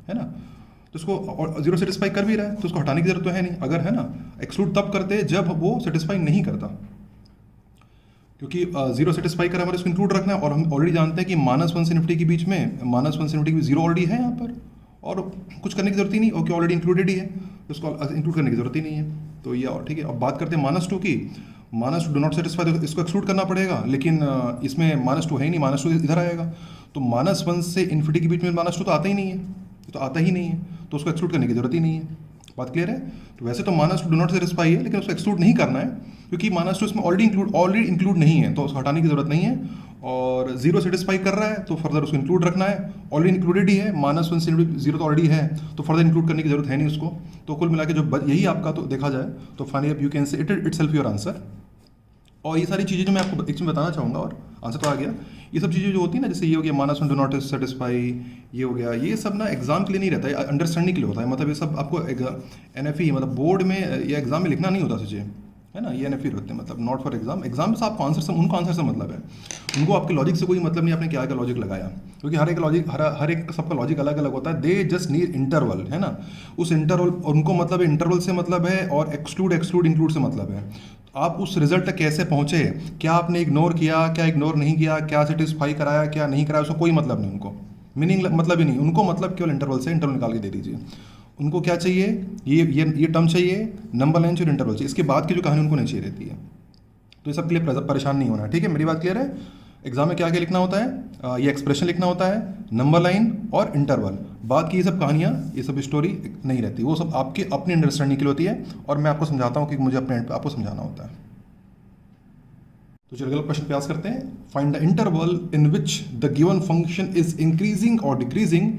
है ना। तो इसको 0 सेटिस्फाई कर भी रहा है तो उसको हटाने की जरूरत तो है नहीं, अगर, है ना। एक्सक्लूड तब करते जब वो सेटिस्फाई नहीं करता, क्योंकि 0 सेटिस्फाई करा हमारे इसको इंक्लूड रखना है। और हम ऑलरेडी जानते हैं कि -1 से इन्फिनिटी के बीच में, -1 से इन्फिनिटी की 0 ऑलरेडी है यहाँ पर, और कुछ करने की जरूरत ही नहीं, ओके ऑलरेडी इंक्लूडेड ही है, तो उसको इंक्लूड करने की जरूरत ही नहीं है। तो ये, और ठीक है। अब बात करते हैं -2 की। -2 डू नॉट सेटिस्फाई, तो इसको एक्सक्लूड करना पड़ेगा, लेकिन इसमें -2 है ही नहीं, -2 इधर आएगा, तो -1 से इन्फिनिटी के बीच में -2 तो आता ही नहीं है, तो आता ही नहीं है, तो उसको एक्सक्लूड करने की जरूरत ही नहीं है। बात क्लियर है? तो वैसे तो -2 डू नॉट सेटिस्फाई है, लेकिन उसको एक्सक्लूड नहीं करना है, क्योंकि -2 इसमें ऑलरेडी इंक्लूड नहीं है, तो उसको हटाने की जरूरत नहीं है। और 0 सेटिस्फाई कर रहा है तो फर्दर उसको इंक्लूड रखना है, ऑलरेडी इंक्लूडेड ही है, -1 से 0 तो ऑलरेडी है, तो फर्दर इंक्लूड करने की जरूरत है नहीं उसको। तो कुल मिला के जो यही आपका तो देखा जाए तो फाइनली यू कैन से इट इटसेल्फ योर आंसर। और ये सारी चीज़ें जो मैं आपको एक चीज़ बताना चाहूँगा, और आंसर तो आ गया, ये सब चीज़ें जो होती है ना, जैसे ये हो गया मानस डू नॉट सेटिस्फाई, ये हो गया, ये सब ना एग्जाम के लिए नहीं रहता है, अंडरस्टैंडिंग के लिए होता है। मतलब ये सब आपको NFE मतलब बोर्ड में या एग्जाम में लिखना नहीं होता चीज़ें, है ना, ये NFE होते हैं, मतलब नॉट फॉर एग्जाम। एग्जाम से आपको आंसर से, उनको आंसर से मतलब है, उनको आपके लॉजिक से कोई मतलब नहीं, आपने क्या क्या लॉजिक लगाया, क्योंकि हर एक लॉजिक, हर एक सबका लॉजिक अलग अलग होता है। दे जस्ट नीड इंटरवल, है ना, उस इंटरवल, उनको मतलब इंटरवल से मतलब है, और एक्सक्लूड इंक्लूड से मतलब है। आप उस रिजल्ट तक कैसे पहुंचे, क्या आपने इग्नोर किया, क्या इग्नोर नहीं किया, क्या सेटिस्फाई कराया, क्या नहीं कराया, उसको कोई मतलब नहीं, उनको मीनिंग मतलब ही नहीं, उनको मतलब केवल इंटरवल से, इंटरवल निकाल के दे दीजिए। उनको क्या चाहिए, ये टर्म चाहिए, नंबर लाइन चाहिए, इंटरवल चाहिए, इसके बाद की जो कहानी उनको नहीं चाहिए रहती है। तो ये सब के लिए परेशान नहीं होना है, ठीक है, मेरी बात क्लियर है। एग्जाम में क्या क्या लिखना होता है, ये एक्सप्रेशन लिखना होता है, नंबर लाइन और इंटरवल, बाद की ये सब कहानियाँ, ये सब स्टोरी नहीं रहती, वो सब आपके अपनी अंडरस्टैंडिंग के लिए होती है, और मैं आपको समझाता हूँ कि मुझे अपने एंड पे आपको समझाना होता है। तो चलिए अगला क्वेश्चन प्रयास करते हैं। Find the interval in which the given function is increasing और decreasing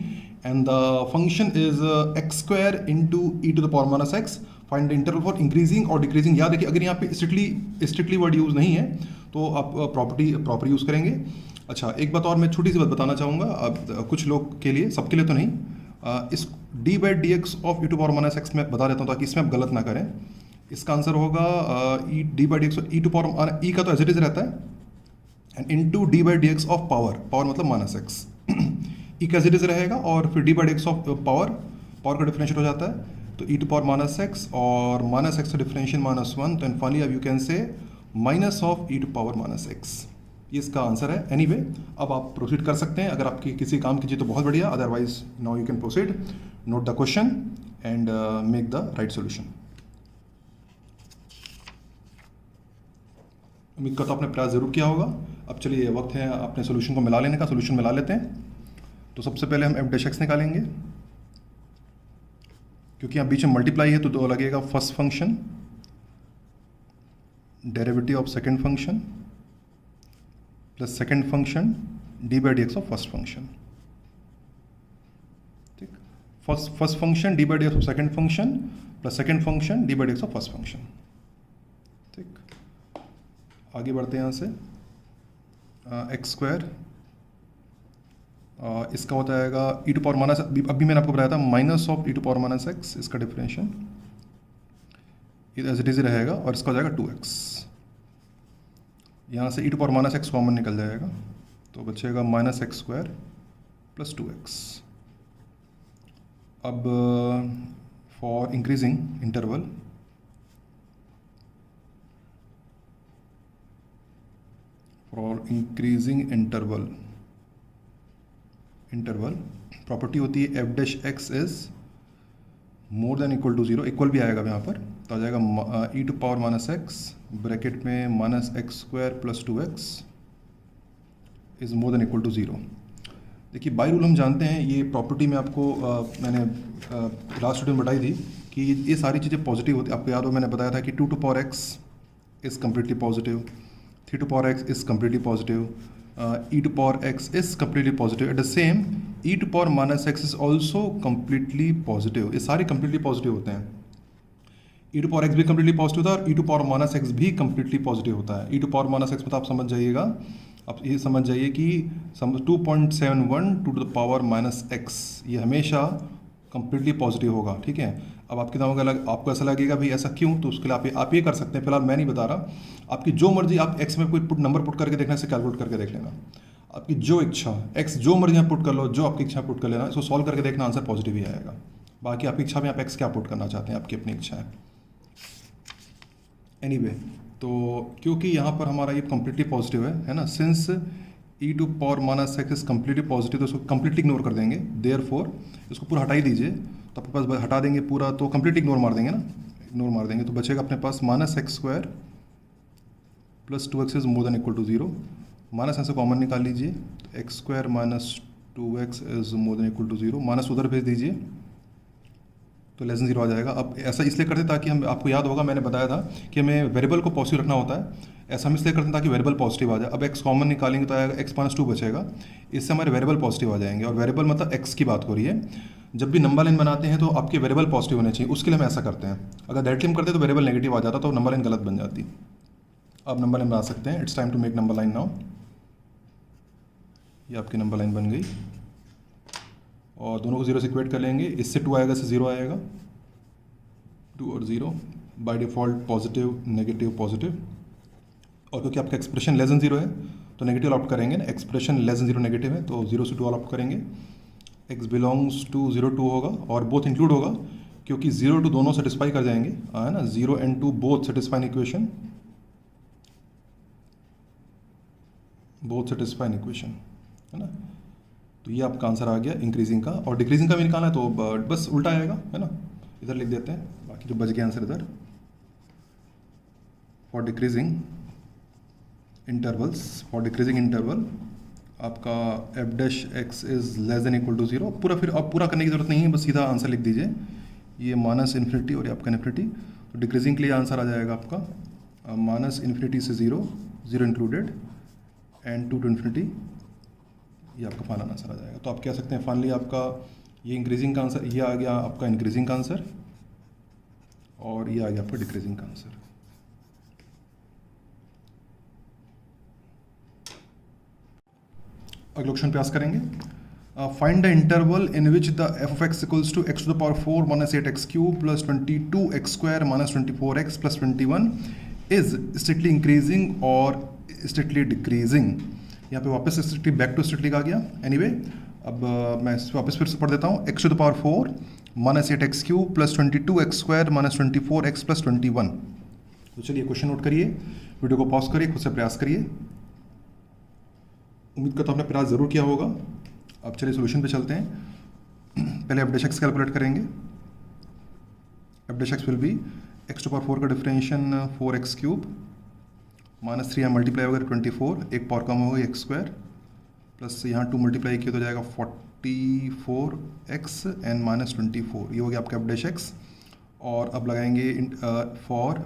and the function is x square into e to the power minus x. Find the interval for increasing और डिक्रीजिंग। याद देखिए, अगर यहाँ पे स्ट्रिक्टली वर्ड यूज़ नहीं है तो आप प्रॉपर यूज़ करेंगे। अच्छा, एक बात और मैं छोटी सी बात बताना चाहूँगा, अब कुछ लोग के लिए, सबके लिए तो नहीं, इस d/dx of e to power minus x में बता देता हूँ ताकि इसमें आप गलत ना करें। इसका आंसर होगा d/dx ई टू पावर, ई का तो एज इट इज रहता है, and into d/dx of power मतलब माइनस एक्स। ई का एज इट इज रहेगा, और फिर d/dx ऑफ पावर का डिफरेंशिएट हो जाता है, तो e to power minus x, और माइनस एक्स का डिफरेंशियल -1, तो एंड फाइनली अब you can say minus of e to power minus x. ये इसका आंसर है। एनीवे, अब आप प्रोसीड कर सकते हैं, अगर आपकी किसी काम कीजिए तो बहुत बढ़िया, otherwise now you can proceed, note the question and make the right solution. उम्मीद करता हूँ आपने प्रयास जरूर किया होगा। अब चलिए वक्त है अपने सोल्यूशन को मिला लेने का, सोल्यूशन मिला लेते हैं। तो सबसे पहले हम f'(x) निकालेंगे, क्योंकि यहाँ बीच में मल्टीप्लाई है तो दो लगेगा first function derivative of second function plus second function d/dx of first function. ठीक, first function d/dx of second function plus second function d/dx of first function. ठीक, आगे बढ़ते हैं यहाँ से। एक्स स्क्वायर इसका हो जाएगा ई टू पावर माइनस, अभी मैंने आपको बताया था minus of e to power minus x, इसका डिफरेंशियल एज इट इज रहेगा, और इसका हो जाएगा 2x। यहाँ से e to power minus x common निकल जाएगा, तो बचेगा minus x square plus 2x। अब for increasing interval, interval property होती है f'(x) is more than equal to 0, इक्वल भी आएगा यहाँ पर, तो आ जाएगा e to power minus x bracket में minus x square plus 2x is more than equal to 0। देखिए बाय रूल हम जानते हैं, ये प्रॉपर्टी में आपको मैंने लास्ट वीडियो में बताई थी कि ये सारी चीज़ें पॉजिटिव होती है। आपको याद हो मैंने बताया था कि 2 to power x is completely positive, 3 to power x is completely positive, e to power x is completely positive. At the same, e to power minus x is also completely positive. ये सारे completely positive होते हैं। e to power x भी completely positive होता है, और e to power minus x भी completely positive होता है। e to power minus x में तो आप समझ जाइएगा, आप ये समझ जाइए कि 2.71 to the power minus x ये हमेशा completely positive होगा। ठीक है, अब आपके दामों का आपको ऐसा लगेगा भाई ऐसा क्यों, तो उसके लिए आप ये कर सकते हैं, फिलहाल मैं नहीं बता रहा, आपकी जो मर्जी, आप x में कोई नंबर पुट करके देखना, से कैलकुलेट करके देख लेना, आपकी जो इच्छा x जो मर्जी आप पुट कर लो, जो आपकी इच्छा पुट कर लेना, इसको सॉल्व करके देखना, आंसर पॉजिटिव ही आएगा। बाकी आपकी इच्छा में आप x क्या पुट करना चाहते हैं, आपकी अपनी इच्छा है। एनीवे, तो क्योंकि यहाँ पर हमारा ये कम्प्लीटली पॉजिटिव है ना, since e to power minus x is completely positive, तो उसको कम्प्लीटली इग्नोर कर देंगे, देयरफॉर इसको पूरा हटा ही दीजिए, तो आपके पास हटा देंगे पूरा, तो कम्प्लीटली इग्नोर मार देंगे ना, इग्नोर मार देंगे, तो बचेगा अपने पास minus x square plus 2x is more than equal to 0। Minus ऐसे कॉमन निकाल लीजिए, तो x square minus 2x is more than equal to 0, minus उधर भेज दीजिए तो लेस देन 0 आ जाएगा। अब ऐसा इसलिए करते ताकि हम, आपको याद होगा मैंने बताया था कि हमें वेरिएबल को पॉजिटिव रखना होता है, ऐसा हम इसलिए करते हैं ताकि वेरिएबल पॉजिटिव आ जाए। अब x कॉमन निकालेंगे तो आएगा x-2 बचेगा, इससे हमारे वेरिएबल पॉजिटिव आ जाएंगे, और वेरिएबल मतलब x की बात हो रही है। जब भी नंबर लाइन बनाते हैं तो आपके वेरिएबल पॉजिटिव होने चाहिए, उसके लिए हम ऐसा करते हैं। अगर डायरेक्टली हम करते तो वेरिएबल नेगेटिव आ जाता तो नंबर लाइन गलत बन जाती। आप नंबर लाइन बना सकते हैं। It's time to make number line now. ये आपकी नंबर लाइन बन गई और दोनों को 0 से इक्वेट कर लेंगे। इससे 2 आएगा, इससे 0 आएगा, 2 और 0 by default positive negative positive. और क्योंकि आपका एक्सप्रेशन लेस देन 0 है तो नेगेटिव ऑप्ट करेंगे ना, एक्सप्रेशन लेस देन 0 नेगेटिव है तो 0 से 2 ऑप्ट करेंगे। x बिलोंग्स टू 0 2 होगा और बोथ इंक्लूड होगा क्योंकि 0 2 दोनों सेटिस्फाई कर जाएंगे, है ना। 0 and 2 both satisfying equation, both satisfying equation, है ना। तो ये आपका आंसर आ गया इंक्रीजिंग का। और डिक्रीजिंग का भी निकालना है तो बस उल्टा आएगा, है ना। इधर लिख देते हैं, बाकी जो बच गया आंसर इधर। For decreasing intervals, for decreasing interval आपका f dash x is less than equal to 0। पूरा फिर अब पूरा करने की ज़रूरत नहीं है, बस सीधा आंसर लिख दीजिए। ये माइनस इन्फिनिटी और ये आपका इन्फिनिटी। तो डिक्रीजिंग के लिए आंसर आ जाएगा आपका माइनस इन्फिनिटी से 0 0 इंक्लूडेड एंड 2 टू इन्फिनिटी। ये आपका फाइनल आंसर आ जाएगा। तो आप कह सकते हैं फाइनली आपका ये इंक्रीजिंग का आंसर, ये आ गया आपका इंक्रीजिंग का आंसर और ये आ गया आपका डिक्रीजिंग का आंसर। अगले क्वेश्चन पे आस करेंगे। Find the interval in which the f of x equals to x to the power 4 minus 8x cube plus 22x square minus 24x plus 21 is strictly increasing और स्ट्रिक्टली डिक्रीजिंग। यहाँ पे वापस स्ट्रिक्टली बैक टू स्ट्रिक्टली आ गया। एनीवे अब मैं वापस फिर से पढ़ देता हूँ। X to the power 4 minus 8x cube plus 22x square minus 24x plus 21। तो चलिए क्वेश्चन नोट करिए, वीडियो को पॉज करिए, खुद से प्रयास करिए। उम्मीद करता हूँ आपने प्रयास ज़रूर किया होगा। अब चलिए सोल्यूशन पे चलते हैं। पहले एफ डैश एक्स कैलकुलेट करेंगे। F dash x will be x to power 4 का डिफरेंशिएशन 4x क्यूब माइनस 3 यहाँ मल्टीप्लाई होगा 24, एक पावर कम होगा एक्स स्क्वायर प्लस यहाँ 2 मल्टीप्लाई किया तो जाएगा 44x एंड माइनस 24। ये हो गया आपका एफ डैश एक्स। और अब लगाएंगे for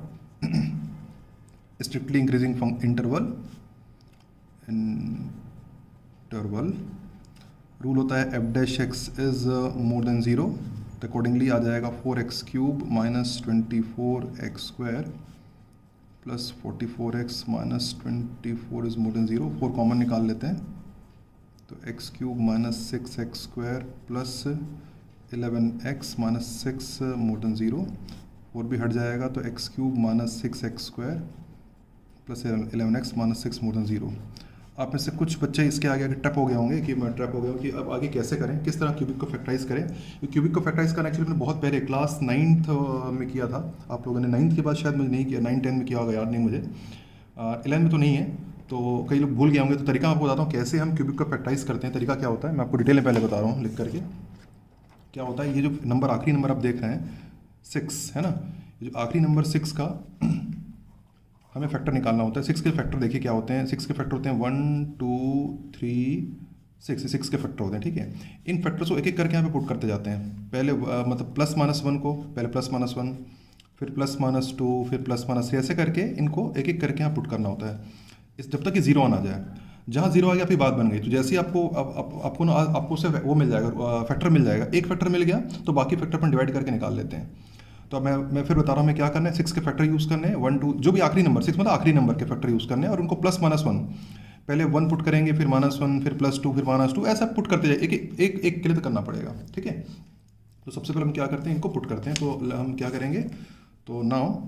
strictly increasing interval. Interval rule होता है f dash x is more than 0, तो अकॉर्डिंगली आ जाएगा 4x cube minus 24x square plus 44x minus 24 is more than 0। 4 common निकाल लेते हैं तो x cube minus 6x square plus 11x minus 6 मोर देन 0। 4 भी हट जाएगा तो x cube minus 6x square plus 11x minus 6 मोर देन 0। आप में से कुछ बच्चे इसके आगे ट्रैप हो गए होंगे कि मैं ट्रैप हो गया हूँ कि अब आगे कैसे करें, किस तरह क्यूबिक को फैक्टराइज करें। क्यूबिक को फैक्टराइज करना एक्चुअली मैंने बहुत पहले क्लास 9th में किया था। आप लोगों ने 9th के बाद शायद मुझे नहीं किया, 9-10 में किया होगा, याद नहीं मुझे। 11 में तो नहीं है, तो कई लोग भूल गए होंगे। तो तरीका आपको बताता हूँ कैसे हम क्यूबिक को फैक्टराइज करते हैं। तरीका क्या होता है मैं आपको डिटेल में पहले बता रहा हूँ लिख करके। क्या होता है, ये जो नंबर आखिरी नंबर आप देख रहे हैं 6 है ना, ये जो आखिरी नंबर 6 का हमें फैक्टर निकालना होता है। 6 के फैक्टर देखिए क्या होते हैं। 6 के फैक्टर होते हैं 1 2 3 6, 6 के फैक्टर होते हैं, ठीक है। इन फैक्टर्स को एक एक करके यहाँ पे पुट करते जाते हैं। पहले मतलब प्लस माइनस 1 को पहले प्लस माइनस 1, फिर प्लस माइनस 2, फिर प्लस माइनस 3, ऐसे करके इनको एक एक करके यहाँ पुट करना होता है इस जब तक कि 0 ना जाए। जहाँ 0 आ गया आपकी बात बन गई। तो जैसे ही आपको ना आपको उससे वो मिल जाएगा, फैक्टर मिल जाएगा। एक फैक्टर मिल गया तो बाकी फैक्टर पर डिवाइड करके निकाल लेते हैं। तो मैं फिर बता रहा हूँ मैं क्या करना है। 6 के फैक्टर यूज़ करने हैं, 1 2 जो भी आखिरी नंबर 6 मतलब आखिरी नंबर के फैक्टर यूज़ करने हैं और उनको प्लस माइनस 1, पहले 1 पुट करेंगे, फिर माइनस 1, फिर प्लस 2, फिर माइनस 2, ऐसा पुट करते जाए। एक के लिए तो करना पड़ेगा, ठीक है। तो सबसे पहले हम क्या करते हैं, इनको पुट करते हैं। तो हम क्या करेंगे, तो नाउ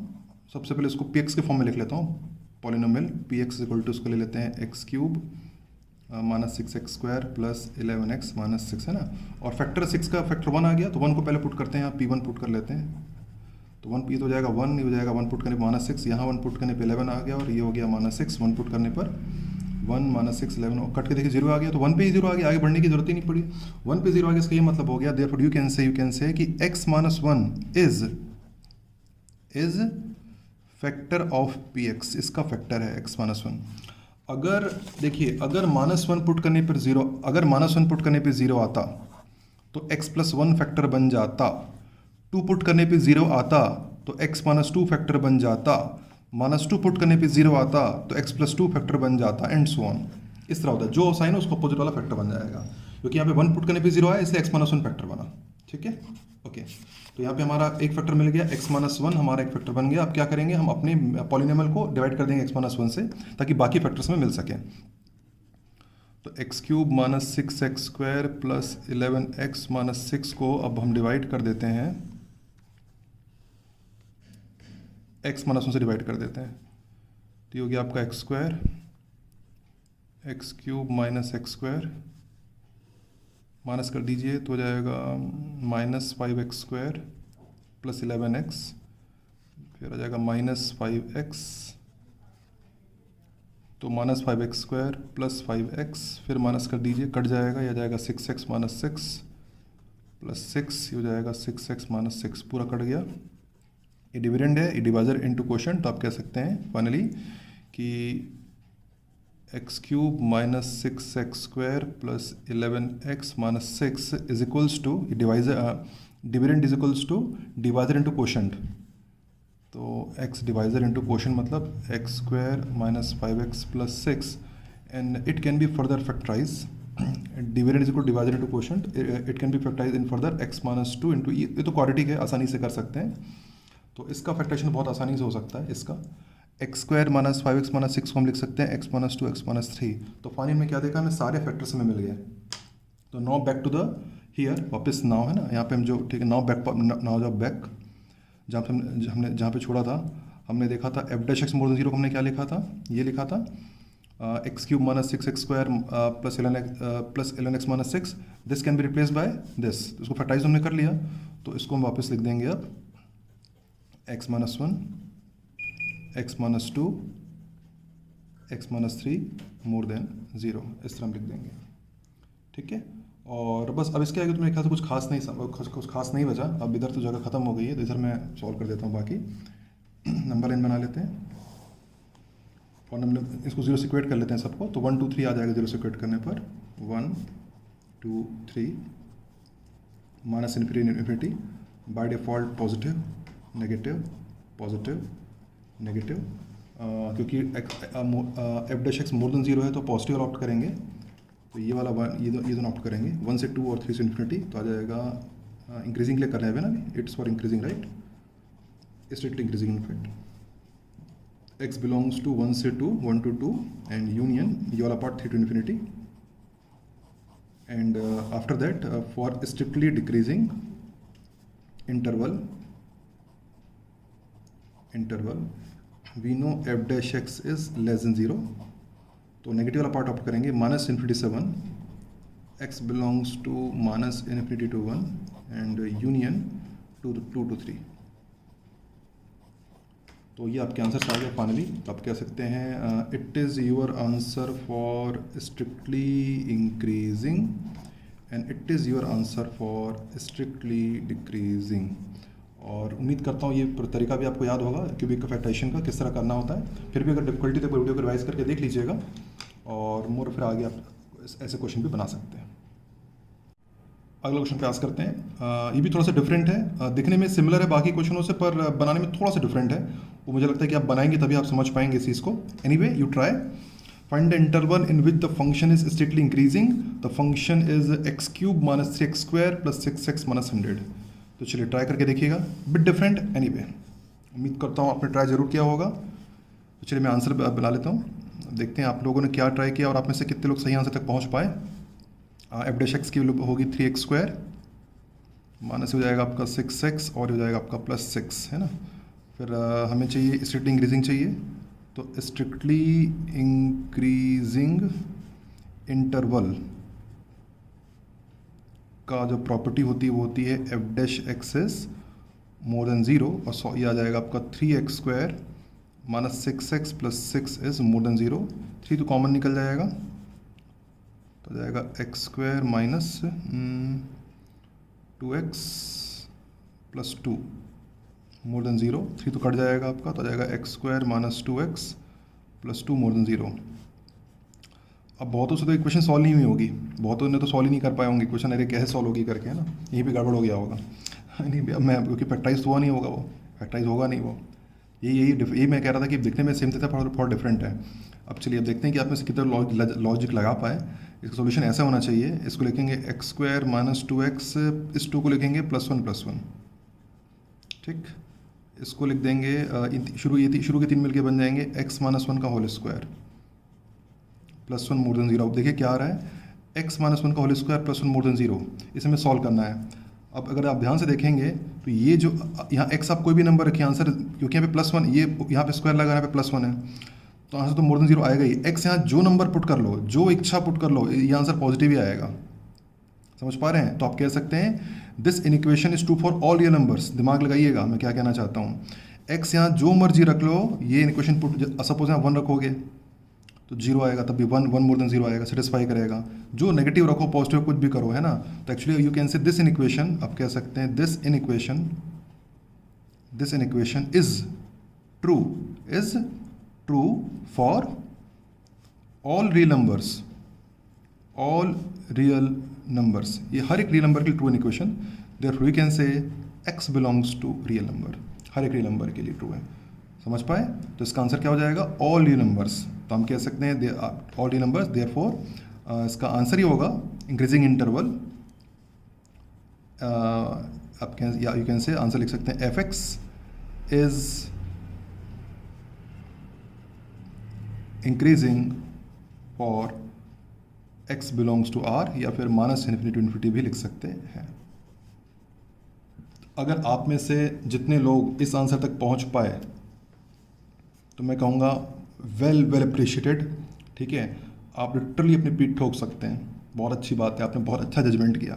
सबसे पहले इसको px के फॉर्म में लिख लेता हूँ। पॉलिनोमियल px इक्वल टू उसको ले लेते हैं x cube minus 6x square plus 11x minus 6, है ना। और फैक्टर 6 का फैक्टर 1 आ गया तो 1 को पहले पुट करते हैं, यहाँ p1 पुट कर लेते हैं। तो 1 p तो हो जाएगा 1, ये हो जाएगा 1 पुट करने पर माइनस 6, यहाँ 1 पुट करने पर 11 आ गया और ये हो गया माइनस 6। 1 पुट करने पर 1 माइनस 6 11 कट के देखिए 0 आ गया। तो 1 पे ही 0 आ गया, आगे बढ़ने की जरूरत ही नहीं पड़ी। 1 पे 0 आ गया, इसका ये मतलब हो गया देयरफॉर यू कैन से कि x minus 1 is factor of px, इसका फैक्टर है x माइनस 1। अगर देखिए अगर माइनस 1 पुट करने पर 0, अगर माइनस 1 पुट करने पर 0 आता तो x प्लस 1 फैक्टर बन जाता। 2 पुट करने पे 0 आता तो x माइनस 2 फैक्टर बन जाता। माइनस 2 पुट करने पे 0 आता तो x प्लस 2 फैक्टर बन जाता, एंड सो ऑन। इस तरह होता है, जो साइन है उसको अपोजिट वाला फैक्टर बन जाएगा। क्योंकि यहाँ पे 1 पुट करने पे 0 आया इसलिए x माइनस 1 फैक्टर बना, ठीक है। ओके, तो यहाँ पे हमारा एक फैक्टर मिल गया, x-1 हमारा एक फैक्टर बन गया। अब क्या करेंगे, हम अपने पॉलिनोमियल को डिवाइड कर देंगे x-1 से, ताकि बाकी फैक्टर्स में मिल सके। तो x³ minus 6x² plus 11x minus 6 को अब हम डिवाइड कर देते हैं, x-1 से डिवाइड कर देते हैं। तो ये हो गया आपका x², x³ minus x² minus कर दीजिए तो हो जाएगा माइनस 5x² प्लस 11x, फिर आ जाएगा माइनस 5x, तो माइनस 5x² प्लस 5x, फिर माइनस कर दीजिए, कट जाएगा, यह जाएगा 6x माइनस 6 प्लस 6, ये हो जाएगा 6x माइनस 6, पूरा कट गया। ये डिविडेंड है, ये डिवाइजर इनटू क्वोशंट, तो आप कह सकते हैं फाइनली कि x³ minus 6x² plus 11x minus 6 is equals to divisor, dividend is equals to divisor into quotient. तो x डिवाइजर इनटू क्वोशंट मतलब x² minus 5x plus 6, and it can be further factorise, dividend is equal divisor into quotient, it can be factorise in further x minus 2 into, ये तो क्वाड्रेटिक है, आसानी से कर सकते हैं। तो इसका फैक्टराइजेशन बहुत आसानी से हो सकता है। इसका x² माइनस 5x माइनस 6 को हम लिख सकते हैं x माइनस 2 x माइनस 3। तो फाइनल में क्या देखा, हमें सारे फैक्टर्स में मिल गए। तो now back to the here, वापस नाउ है ना, यहाँ पे हम जो, ठीक है, नाउ बैक, नाउ जब बैक, जहाँ पे हमने जहाँ पे छोड़ा था, हमने देखा था f' मोर देन 0 को हमने क्या लिखा था, ये लिखा था x³ minus 6x² plus 11x minus 6, this can be replace by this. इसको फैक्टराइज हमने कर लिया, तो इसको हम वापस लिख देंगे अब x minus 1, x minus 2, x minus 3 मोर देन 0, इस तरह हम लिख देंगे, ठीक है। और बस अब इसके आगे तो मेरे ख्याल से कुछ खास नहीं बचा। अब इधर तो जगह ख़त्म हो गई है, तो इधर मैं सॉल्व कर देता हूँ। बाकी नंबर लाइन बना लेते हैं, और नंबर इसको 0 से इक्वेट कर लेते हैं सबको। तो 1 2 3 आ जाएगा 0 से इक्वेट करने पर, 1 2 3, minus infinity, by default positive negative positive negative, क्योंकि f' मोर देन 0 है तो पॉजिटिव ऑप्ट करेंगे, तो ये वाला वन, ये दोनों ऑप्ट करेंगे। 1 से 2 और 3 से इन्फिनिटी, तो आ जाएगा इंक्रीजिंग के लिए कर रहे हैं ना अभी, it's for increasing right, strict increasing in fact. x belongs to 1 से 2, 1 to 2, एंड यूनियन ये वाला part 3 to infinity, and after that for strictly decreasing interval we know f' is less than 0, तो नेगेटिव वाला पार्ट ऑप्ट करेंगे, माइनस इन्फिनिटी से 1, x belongs to minus infinity to 1, and union 2 to 3। तो ये आपके आंसर आ गए फाइनली। तो आप कह सकते हैं it is your answer for strictly increasing and it is your answer for strictly decreasing. और उम्मीद करता हूँ ये तरीका भी आपको याद होगा क्यूबिक फैक्टराइजेशन का, किस तरह करना होता है। फिर भी अगर डिफिकल्टी तो वीडियो को रिवाइज करके देख लीजिएगा, और मोर फिर आगे आप ऐसे क्वेश्चन भी बना सकते हैं। अगला क्वेश्चन पे आस करते हैं। ये भी थोड़ा सा डिफरेंट है, दिखने में सिमिलर है बाकी क्वेश्चनों से, पर बनाने में थोड़ा सा डिफरेंट है। वो मुझे लगता है कि आप बनाएंगे तभी आप समझ पाएंगे इस चीज़ को। Anyway you try. Find the interval in which the function is strictly increasing. The function is x³ minus 3x² plus 6x minus 100। तो चलिए ट्राई करके देखिएगा, बिट डिफरेंट। एनीवे उम्मीद करता हूँ आपने ट्राई जरूर किया होगा। तो चलिए मैं आंसर बना लेता हूँ, देखते हैं आप लोगों ने क्या ट्राई किया और आप में से कितने लोग सही आंसर तक पहुँच पाए। f' की वैल्यू होगी 3x², माइनस हो जाएगा आपका 6x और हो जाएगा आपका प्लस 6, है ना। फिर हमें चाहिए स्ट्रिक्टली इंक्रीजिंग चाहिए, तो स्ट्रिक्टली इंक्रीजिंग इंटरवल का जो प्रॉपर्टी होती है वो होती है f' इज मोर देन 0, और ये आ जाएगा आपका 3x² minus 6x plus 6 is more than 0। 3 तो कॉमन निकल जाएगा, तो जाएगा x² माइनस 2x प्लस 2 मोर देन 0। 3 तो कट जाएगा आपका, तो जाएगा x² माइनस 2x प्लस 2 मोर देन 0। अब बहुतों से तो इक्वेशन सॉल्व नहीं हुई होगी, बहुतों ने तो सॉल्व ही नहीं कर पाए होंगे इक्वेशन, अरे कैसे सॉल्व होगी करके, है ना। यहीं पे गड़बड़ हो गया होगा। नहीं मैं, क्योंकि फैक्टराइज हुआ नहीं होगा, वो फैक्टराइज होगा नहीं वो। यही मैं कह रहा था कि दिखने में सेम था, थोड़ा डिफरेंट है। अब चलिए अब देखते हैं कि आप में से कितना लॉजिक लगा पाए इसका सोल्यूशन ऐसा होना चाहिए, इसको लिखेंगे एक्स स्क्वायर माइनस 2x, इस 2 को लिखेंगे +1 ठीक। इसको लिख देंगे शुरू के 3 मिलके बन जाएंगे x माइनस 1 का होल स्क्वायर +1 मोर देन 0। अब देखिए क्या आ रहा है, x माइनस 1 का होल स्क्वायर +1 मोर देन 0, इसे हमें सॉल्व करना है। अब अगर आप ध्यान से देखेंगे तो ये जो यहाँ x आप कोई भी नंबर रखिए आंसर, क्योंकि यहाँ पे +1, ये यहाँ पे स्क्वायर लगा, यहाँ पे +1 है, तो आंसर तो मोर देन 0 आएगा ही। x यहाँ जो नंबर पुट कर लो, जो इच्छा पुट कर लो, ये आंसर पॉजिटिव ही आएगा। समझ पा रहे हैं? तो आप कह सकते हैं this inequation is true for all real numbers. दिमाग लगाइएगा मैं क्या कहना चाहता हूँ। x यहाँ जो मर्जी रख लो, ये इनइक्वेशन पुट, सपोज यहाँ 1 रखोगे तो 0 आएगा, तब भी 1 मोर देन 0 आएगा, सेटिस्फाई करेगा। जो नेगेटिव रखो, पॉजिटिव कुछ भी करो, है ना। तो actually you can say this inequation, आप कह सकते हैं this inequation is true for all real numbers. ये हर एक रियल नंबर के लिए true equation, therefore you can say x belongs to real number, हर एक रियल नंबर के लिए ट्रू है। समझ पाए? तो इसका आंसर क्या हो जाएगा, ऑल रियल नंबर्स। तो हम कह सकते हैं ऑल रियल नंबर्स, देयरफॉर इसका आंसर ही होगा इंक्रीजिंग इंटरवल। आप यू कैन से आंसर लिख सकते हैं f(x) is increasing for x belongs to r, या फिर -∞ to ∞ भी लिख सकते हैं। अगर आप में से जितने लोग इस आंसर तक पहुंच पाए तो मैं कहूँगा वेल अप्रिशिएटेड। ठीक है, आप लिटरली अपनी पीठ ठोक सकते हैं, बहुत अच्छी बात है, आपने बहुत अच्छा जजमेंट किया।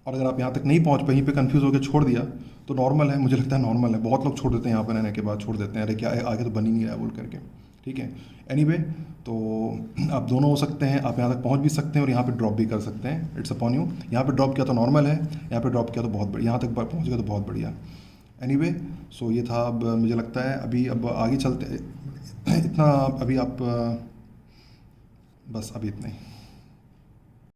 और अगर आप यहाँ तक नहीं पहुँच पाए, यहीं पे कंफ्यूज होकर छोड़ दिया, तो नॉर्मल है, मुझे लगता है नॉर्मल है। बहुत लोग छोड़ देते हैं यहाँ पर रहने के बाद, छोड़ देते हैं, अरे क्या आगे तो बन ही नहीं रहा है बोल करके। ठीक है, एनीवे, तो आप दोनों हो सकते हैं, आप यहाँ तक पहुँच भी सकते हैं और यहाँ पे ड्रॉप भी कर सकते हैं, इट्स अपॉन यू। यहाँ पे ड्रॉप किया तो नॉर्मल है, यहाँ पे ड्रॉप किया तो बहुत बढ़िया, यहाँ तक पहुँच गया तो बहुत बढ़िया। एनीवे, सो ये था। अब मुझे लगता है अब आगे चलते इतना, अभी आप बस अभी इतना ही।